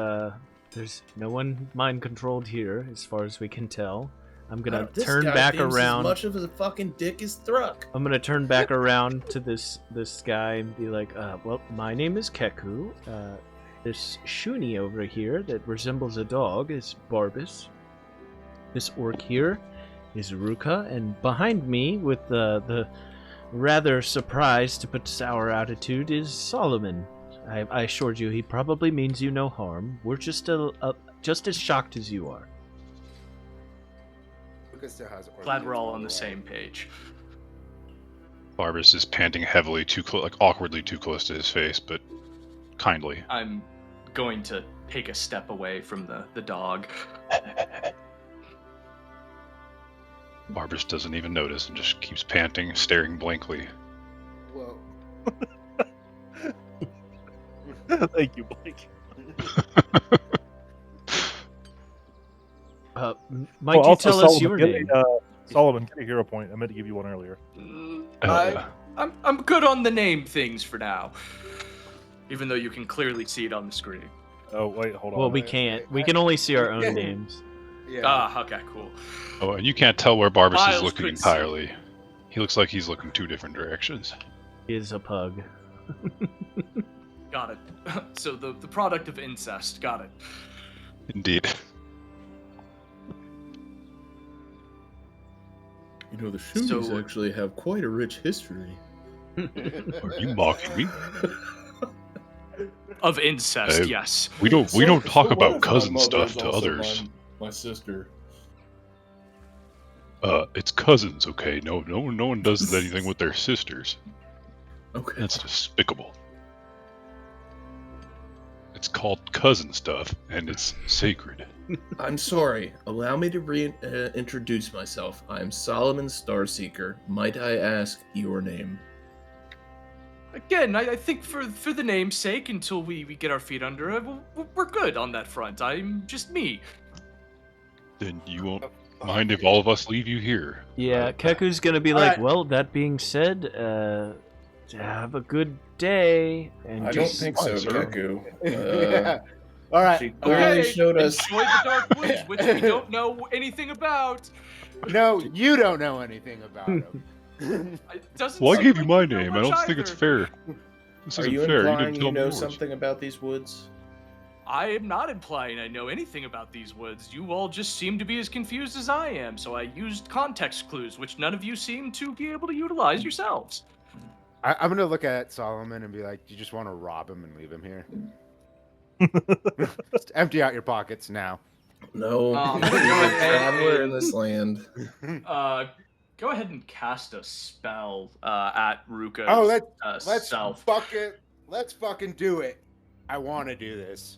S5: there's no one mind controlled here, as far as we can tell. I'm gonna
S8: This
S5: turn
S8: guy
S5: back
S8: thinks
S5: around.
S8: As much of a fucking dick as Thruk.
S5: I'm gonna turn back around to this guy and be like, well, my name is Kehku. This Shuni over here that resembles a dog is Barbas. This orc here is Rukha, and behind me, with the rather surprised but sour attitude, is Solomon. I assured you he probably means you no harm. We're just just as shocked as you are.
S6: Glad we're all on the same page.
S4: Barbas is panting heavily, awkwardly too close to his face, but kindly.
S6: I'm going to take a step away from the dog.
S4: Barbas doesn't even notice and just keeps panting, staring blankly.
S1: Well,
S3: Thank you, Blake.
S5: Might you
S3: also,
S5: tell us
S3: Solomon,
S5: your
S3: get
S5: name?
S3: Solomon, get a hero point. I meant to give you one earlier.
S6: I'm good on the name things for now. Even though you can clearly see it on the screen.
S3: Oh, wait, hold on.
S5: Well, we can't. We can only see our own names.
S1: yeah.
S6: Okay, cool.
S4: Oh, and you can't tell where Barbas
S6: Miles
S4: is looking
S6: could see.
S4: entirely. He looks like he's looking two different directions.
S5: He is a pug.
S6: Got it. So the product of incest. Got it.
S4: Indeed.
S8: You know, the Shunis
S6: So-
S8: actually have quite a rich history.
S4: Are you mocking me?
S6: Of incest,
S4: Hey.
S6: yes.
S4: We don't talk about cousin stuff to
S8: also
S4: others.
S8: My sister.
S4: It's cousins, okay? No one does anything with their sisters.
S8: Okay.
S4: That's despicable. It's called cousin stuff, and it's sacred.
S8: I'm sorry. Allow me to reintroduce myself. I'm Solomon Starseaker. Might I ask your name?
S6: Again, I think for the name's sake, until we get our feet under it, we're good on that front. I'm just me.
S4: Then you won't mind if all of us leave you here.
S5: Yeah, Keku's gonna be like, well, that being said, have a good day. And
S8: I don't
S5: just...
S8: think so,
S4: sir.
S8: Keku.
S1: Yeah. All right.
S8: She clearly showed us.
S6: Enjoy the dark woods, which we don't know anything about.
S1: No, you don't know anything about him.
S6: It doesn't
S4: Well, I
S6: seem
S4: gave you
S6: like
S4: my
S6: we know
S4: name. I
S6: much
S4: don't think it's
S6: either.
S4: fair. This
S8: Are
S4: isn't
S8: you
S4: fair. You
S8: implying
S4: didn't tell
S8: you
S4: me
S8: know
S4: yours.
S8: something about these woods?
S6: I am not implying I know anything about these woods. You all just seem to be as confused as I am, so I used context clues, which none of you seem to be able to utilize yourselves.
S1: I'm gonna look at Solomon and be like, "You just want to rob him and leave him here? Just empty out your pockets now."
S8: No.
S6: Um,
S8: He's a traveler in this land.
S6: Go ahead and cast a spell at Ruka's
S1: Oh, let's
S6: self.
S1: let's fucking do it. I want to do this.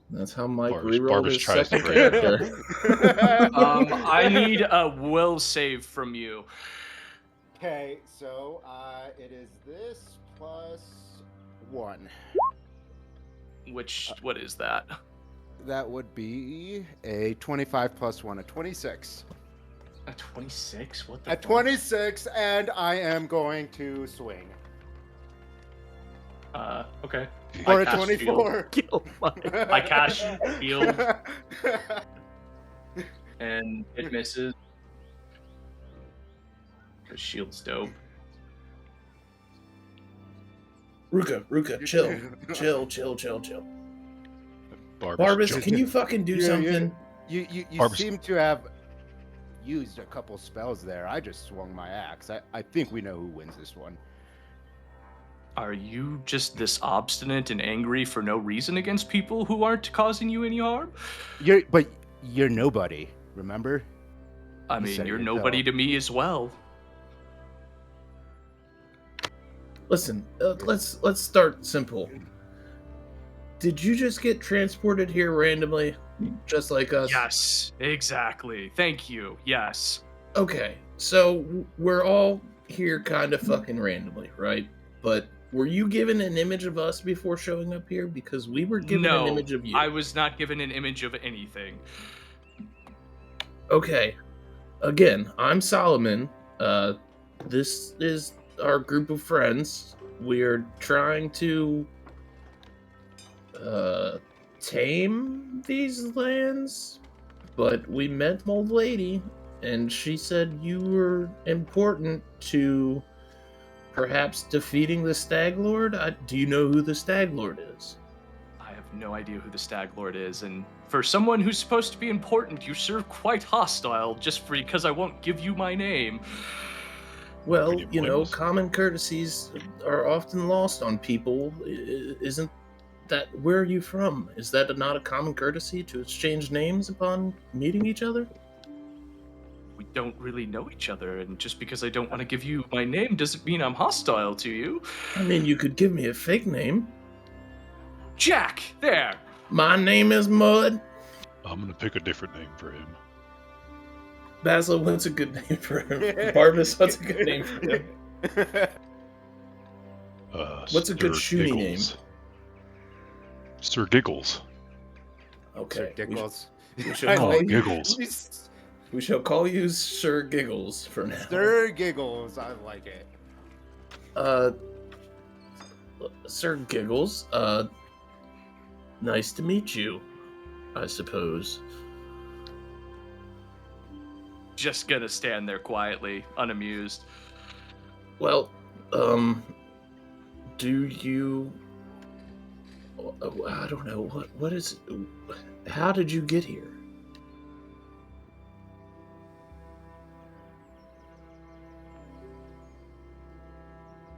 S8: That's how Mike
S4: Barbas
S8: rerolled his
S4: tries to
S8: second
S4: break it.
S8: character.
S6: I need a will save from you.
S1: Okay, so it is this plus 1.
S6: What is that?
S1: That would be a 25 plus 1, a 26.
S6: A 26? What the
S1: A
S6: fuck?
S1: 26, and I am going to swing.
S6: Okay.
S1: For
S6: I
S1: a
S6: cast
S1: 24.
S5: Kill my...
S6: I cast shield and it misses. Cause shield's dope.
S8: Ruka, chill.
S4: Barbas,
S8: Barbas,
S4: jump-
S8: can you fucking do
S1: Yeah,
S8: something?
S1: You
S4: Barbas-
S1: seem to have used a couple spells there. I just swung my axe. I think we know who wins this one.
S6: Are you just this obstinate and angry for no reason against people who aren't causing you any harm?
S1: But you're nobody, remember?
S6: I
S1: You
S6: mean,
S1: said
S6: you're
S1: it
S6: nobody
S1: yourself.
S6: to me as well.
S8: Listen, let's start simple. Did you just get transported here randomly, just like us?
S6: Yes, exactly. Thank you. Yes.
S8: Okay, so we're all here kind of fucking randomly, right? But were you given an image of us before showing up here? Because we were given
S6: No,
S8: an image of you.
S6: I was not given an image of anything.
S8: Okay. Again, I'm Solomon. This is our group of friends. We're trying to
S2: tame these lands, but we met an old lady, and she said you were important to perhaps defeating the Stag Lord. Do you know who the Stag Lord is?
S6: I have no idea who the Stag Lord is, and for someone who's supposed to be important, you serve quite hostile just because I won't give you my name.
S2: Well,
S4: Can you blame us?
S2: common courtesies are often lost on people. Isn't that where are you from? Is that not a common courtesy to exchange names upon meeting each other?
S6: We don't really know each other, and just because I don't want to give you my name doesn't mean I'm hostile to you.
S2: I mean, you could give me a fake name.
S6: Jack, there.
S2: My name is Mud.
S4: I'm gonna pick a different name for him.
S2: Basil, what's a good name for him? Barbas, what's a good name for him? What's a good
S4: Sir
S2: shooty
S4: Giggles. Sir Giggles.
S2: Okay.
S1: Dickles.
S2: We shall
S1: I
S2: call
S4: Oh,
S1: like-
S2: you.
S4: Giggles.
S2: We shall call you Sir Giggles for now.
S1: Sir Giggles. I like it.
S2: Sir Giggles. Nice to meet you, I suppose.
S6: Just gonna stand there quietly, unamused.
S2: Well, do you? I don't know what is. How did you get here?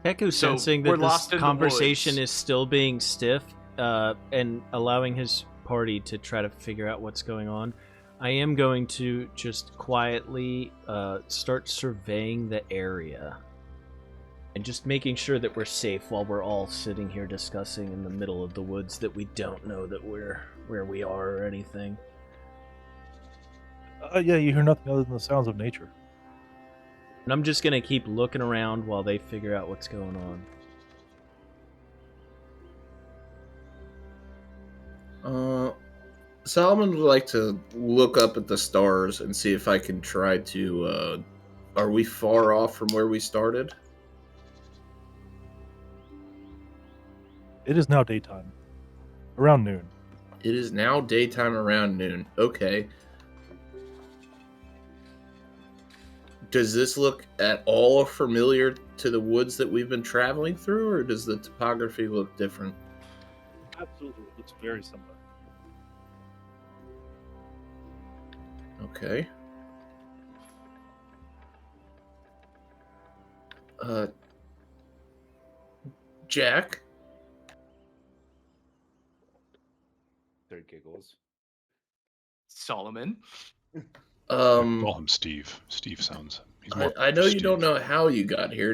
S5: Kehku,
S6: So,
S5: sensing
S6: we're
S5: that this
S6: lost in the
S5: conversation
S6: woods.
S5: is still being stiff, and allowing his party to try to figure out what's going on, I am going to just quietly start surveying the area. And just making sure that we're safe while we're all sitting here discussing in the middle of the woods, that we don't know that we're where we are or anything.
S3: Yeah, you hear nothing other than the sounds of nature.
S5: And I'm just gonna keep looking around while they figure out what's going on.
S2: Solomon would like to look up at the stars and see if I can try to. Are we far off from where we started?
S3: It is now daytime, around noon.
S2: It is now daytime around noon. Okay. Does this look at all familiar to the woods that we've been traveling through, or does the topography look different?
S3: Absolutely, it looks very similar.
S2: Okay. Jack?
S1: Sir Giggles.
S6: Solomon.
S4: Call him Steve. Steve sounds. He's more
S2: I know you don't
S4: Steve.
S2: know how you got here.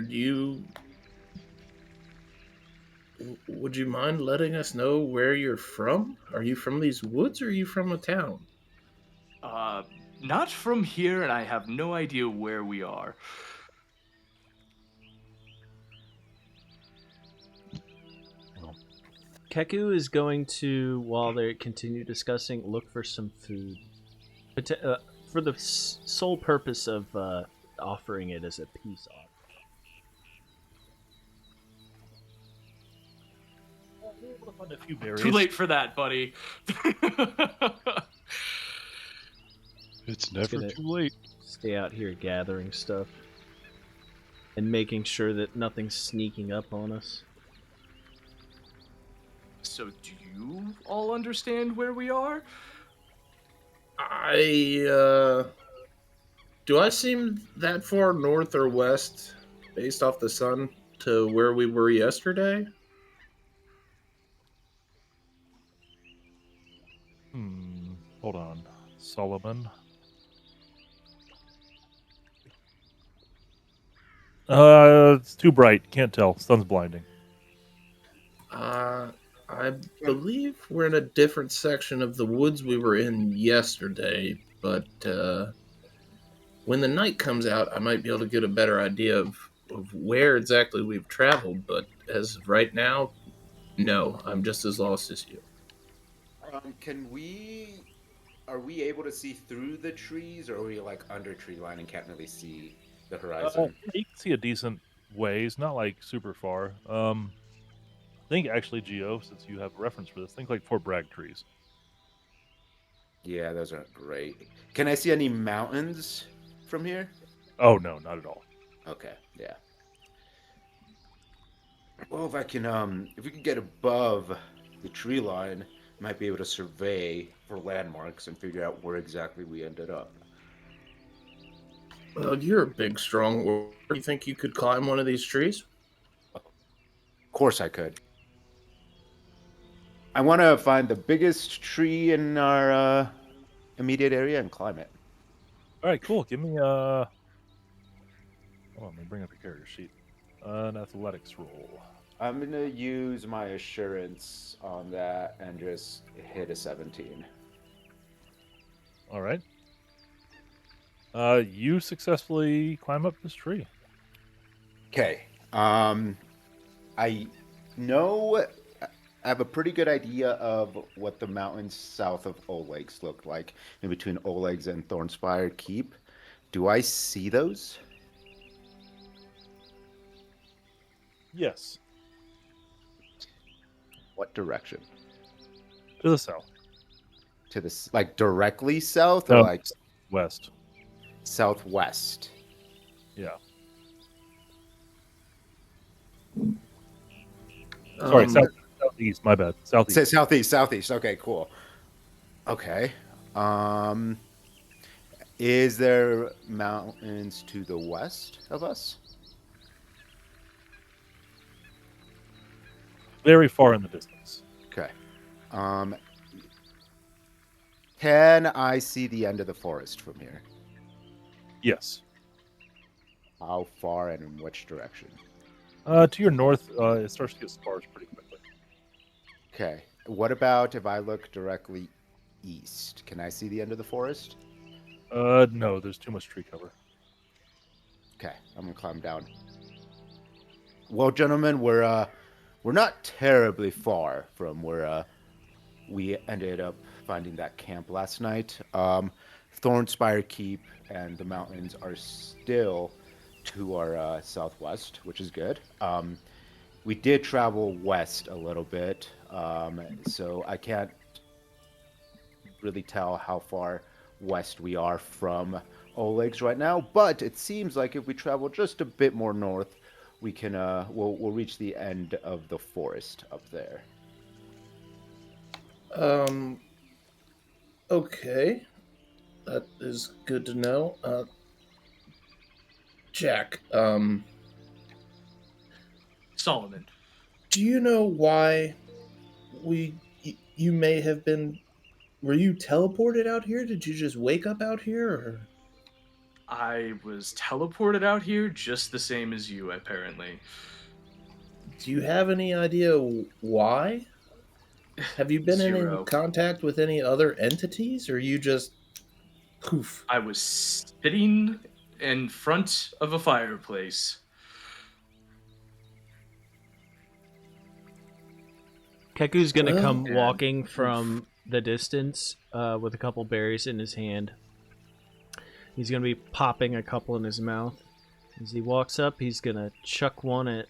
S2: Would you mind letting us know where you're from? Are you from these woods or are you from a town?
S6: Not from here, and I have no idea where we are.
S5: Kehku is going to, while they continue discussing, look for some food. For the sole purpose of offering it as a peace offering.
S3: We're able to find a few berries.
S6: Too late for that, buddy.
S4: It's never
S5: gonna-
S4: too late.
S5: Stay out here gathering stuff. And making sure that nothing's sneaking up on us.
S6: So, do you all understand where we are?
S2: Do I seem that far north or west based off the sun to where we were yesterday?
S3: Hold on. Solomon. It's too bright. Can't tell. Sun's blinding.
S2: I believe we're in a different section of the woods we were in yesterday, but when the night comes out, I might be able to get a better idea of where exactly we've traveled, but as of right now, no, I'm just as lost as you.
S1: Are we able to see through the trees, or are we like under tree line and can't really see the horizon?
S3: You can see a decent ways, not like super far. think actually, Geo, since you have a reference for this, think like Fort Bragg trees.
S1: Yeah, those aren't great. Can I see any mountains from here?
S3: Oh no, not at all.
S1: Okay, yeah. Well, if we can get above the tree line, might be able to survey for landmarks and figure out where exactly we ended up.
S2: Well, you're a big, strong warrior. Do you think you could climb one of these trees?
S1: Of course I could. I want to find the biggest tree in our immediate area and climb it.
S3: All right, cool. Give me hold on, let me bring up your character sheet. An athletics roll.
S1: I'm going to use my assurance on that and just hit a 17.
S3: All right. You successfully climb up this tree.
S1: Okay. I know I have a pretty good idea of what the mountains south of Oleg's look like, in between Oleg's and Thornspire Keep. Do I see those?
S3: Yes.
S1: What direction?
S3: To the south.
S1: To the like directly south
S3: No,
S1: or like
S3: west.
S1: southwest?
S3: Yeah. Sorry, southeast. My bad. Southeast.
S1: Say southeast. Okay, cool. Okay. Is there mountains to the west of us?
S3: Very far in the distance.
S1: Okay. Can I see the end of the forest from here?
S3: Yes.
S1: How far and in which direction?
S3: To your north, it starts to get sparse pretty quickly.
S1: Okay. What about if I look directly east? Can I see the end of the forest?
S3: No, there's too much tree cover.
S1: Okay, I'm gonna climb down. Well, gentlemen, we're not terribly far from where we ended up finding that camp last night. Thornspire Keep and the mountains are still to our southwest, which is good. We did travel west a little bit, so I can't really tell how far west we are from Oleg's right now, but it seems like if we travel just a bit more north, we can we'll reach the end of the forest up there.
S2: Okay. That is good to know. Jack,
S6: Solomon.
S2: do you know why you may have been... Were you teleported out here? Did you just wake up out here? Or...
S6: I was teleported out here just the same as you, apparently.
S2: Do you have any idea why? Have you been
S6: Zero.
S2: in contact with any other entities, or you just poof?
S6: I was sitting in front of a fireplace.
S5: Keku's gonna
S2: Well,
S5: come
S6: and-
S5: walking from the distance with a couple berries in his hand. He's gonna be popping a couple in his mouth. As he walks up, he's gonna chuck one at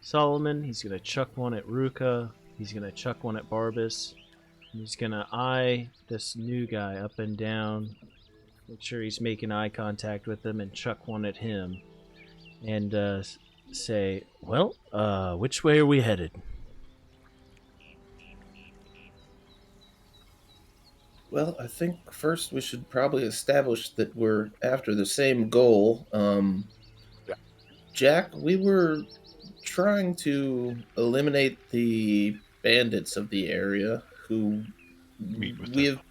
S5: Solomon. He's gonna chuck one at Rukha. He's gonna chuck one at Barbas. He's gonna eye this new guy up and down. Make sure he's making eye contact with him and chuck one at him. And say, well, which way are we headed?
S2: Well, I think first we should probably establish that we're after the same goal. Jack, we were trying to eliminate the bandits of the area who
S4: Meet with
S2: we
S4: them.
S2: have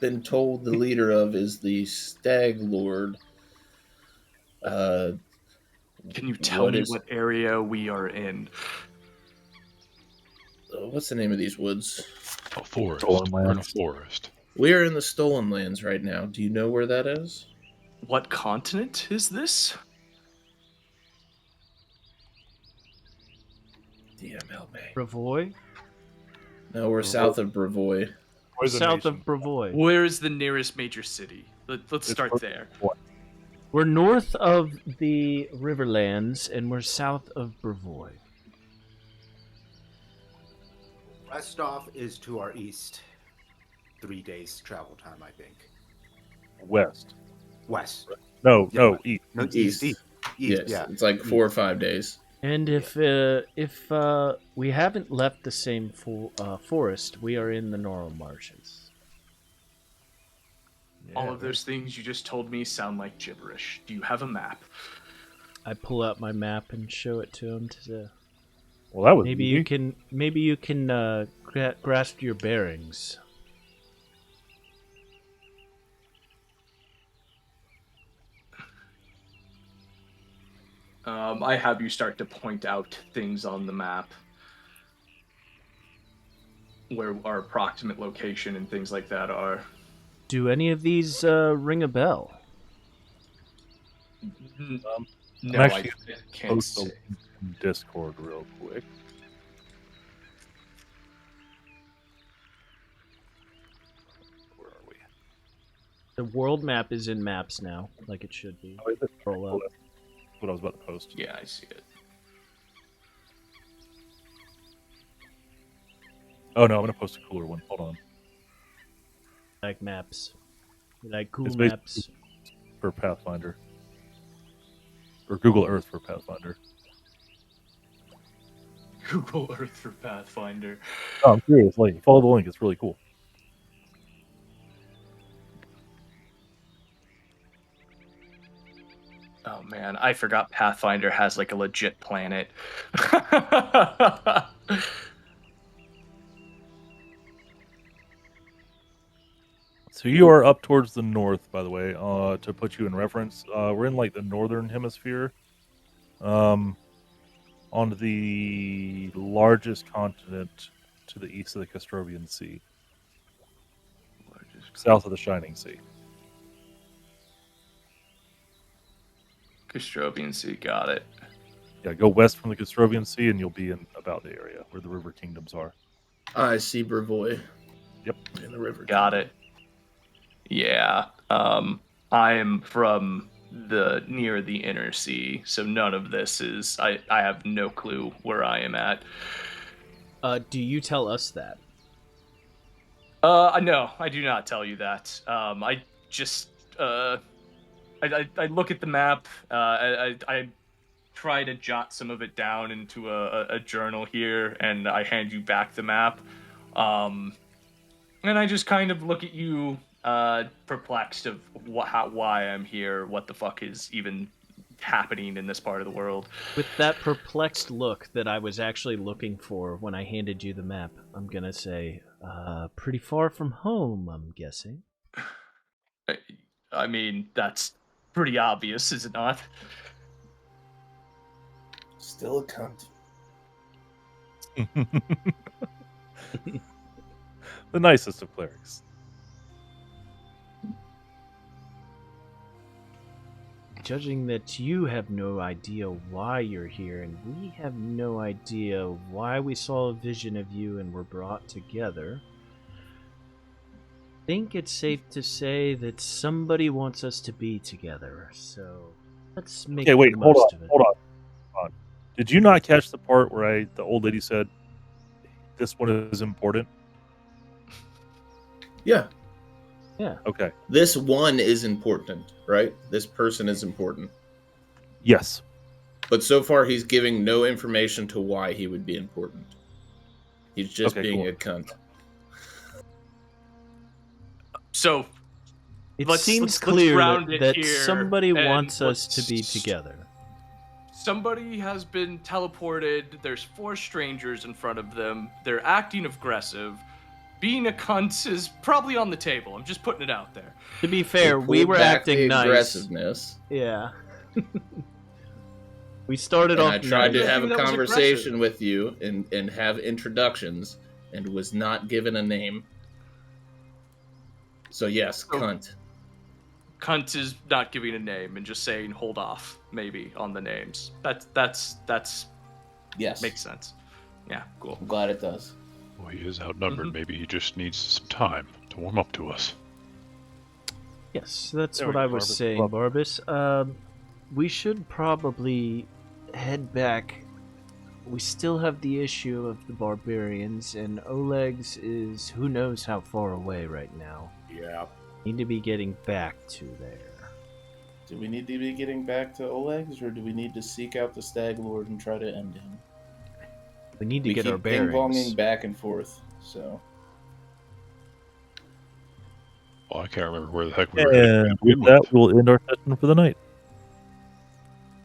S2: been told the leader of is the Stag Lord.
S6: Can you tell
S2: What
S6: me
S2: is-
S6: what area we are in?
S2: What's the name of these woods?
S4: A forest.
S3: Stolen
S4: We're in a
S3: lands.
S4: forest.
S2: We are in the Stolen Lands right now. Do you know where that is?
S6: What continent is this?
S2: DM, help me.
S5: Bravoy?
S2: No, we're south of Bravoy.
S5: South of Bravoy.
S6: Where is the nearest major city? Let's
S3: It's
S6: start
S3: Bra-
S6: there.
S5: We're north of the Riverlands, and we're south of Bravoy.
S1: West off is to our east. 3 days travel time, I think.
S3: West.
S1: West.
S3: No,
S1: Yeah,
S3: no,
S1: west.
S3: east.
S1: No,
S8: East.
S1: East.
S8: Yes,
S1: Yeah.
S8: it's like 4 or 5 days.
S5: And if we haven't left the same forest, we are in the Normal Marshes.
S6: All of those things you just told me sound like gibberish. Do you have a map?
S5: I pull out my map and show it to him.
S3: Well, that was
S5: Maybe
S3: easy.
S5: you can grasp your bearings.
S6: I have you start to point out things on the map where our approximate location and things like that are.
S5: Do any of these ring a bell?
S6: No,
S3: I'm
S6: I
S3: actually
S6: can't
S3: post
S6: say.
S3: a Discord real quick. Where are we?
S5: The world map is in maps now, like it should be.
S3: Oh, is it?
S5: Roll up.
S3: That's what I was about to post.
S6: Yeah, I see it.
S3: Oh no, I'm gonna post a cooler one. Hold on.
S5: Like maps. Like cool
S3: It's basically-
S5: maps.
S3: For Pathfinder. Or Google Earth for Pathfinder.
S6: Google Earth for Pathfinder.
S3: Oh, I'm serious. Like, follow the link. It's really cool.
S6: Oh man, I forgot Pathfinder has like a legit planet.
S3: So you are up towards the north, by the way. To put you in reference, we're in like the northern hemisphere, on the largest continent to the east of the Castrovian Sea, south of the Shining Sea.
S6: Castrovian Sea, got it.
S3: Yeah, go west from the Castrovian Sea, and you'll be in about the area where the river kingdoms are.
S2: I see Brevoy.
S3: Yep.
S2: In the river.
S6: Got it. Yeah. I am from near the inner sea, so none of this is. I have no clue where I am at.
S5: Do you tell us that?
S6: No, I do not tell you that. I just I look at the map. I try to jot some of it down into a journal here, and I hand you back the map. And I just kind of look at you, perplexed of why I'm here, what the fuck is even happening in this part of the world.
S5: With that perplexed look that I was actually looking for when I handed you the map, I'm gonna say, pretty far from home, I'm guessing.
S6: I mean, that's pretty obvious, is it not?
S8: Still a cunt.
S3: The nicest of clerics.
S5: Judging that you have no idea why you're here, and we have no idea why we saw a vision of you and were brought together, I think it's safe to say that somebody wants us to be together, so let's make
S3: Okay, wait,
S5: the
S3: hold
S5: most
S3: on,
S5: of it.
S3: hold on. Did you not catch the part where the old lady said, "This one is important"?
S2: Yeah.
S3: Okay.
S2: This one is important, right? This person is important.
S3: Yes.
S2: But so far, he's giving no information to why he would be important. He's just
S3: Okay,
S2: being
S3: cool.
S2: a cunt.
S6: So
S5: It
S6: let's
S5: seems
S6: ground
S5: clear
S6: it
S5: that
S6: here,
S5: somebody
S6: and
S5: wants us to be
S6: let's-
S5: together.
S6: Somebody has been teleported. There's 4 strangers in front of them. They're acting aggressive. Being a cunt is probably on the table. I'm just putting it out there.
S5: To be fair,
S2: He
S5: we
S2: pulled
S5: were
S2: back
S5: acting
S2: the
S5: nice.
S2: aggressiveness,
S5: Yeah. We started
S2: and
S5: off
S2: I tried
S5: nice.
S2: to have a
S6: That was
S2: conversation with you and have introductions, and was not given a name. So yes,
S6: Oh.
S2: cunt.
S6: Cunt is not giving a name and just saying hold off maybe on the names. That's
S2: Yes,
S6: makes sense. Yeah, cool.
S8: I'm glad it does.
S4: Well, he is outnumbered.
S6: Mhm.
S4: Maybe he just needs some time to warm up to us.
S5: Yes, that's
S3: There
S5: what
S3: we
S5: I
S3: go,
S5: was
S3: Barbas.
S5: saying,
S3: Love.
S5: Barbas. We should probably head back we still have the issue of the barbarians, and Oleg's is who knows how far away right now.
S1: Yeah.
S5: Need to be getting back to there.
S8: Do we need to be getting back to Oleg's, or do we need to seek out the Stag Lord and try to end him?
S5: We need to
S8: We
S5: get
S8: keep
S5: our bearings.
S8: ping-ponging back and forth, so...
S4: Well, I can't remember where the heck we were heading.
S3: And with that, we'll end our session for the night.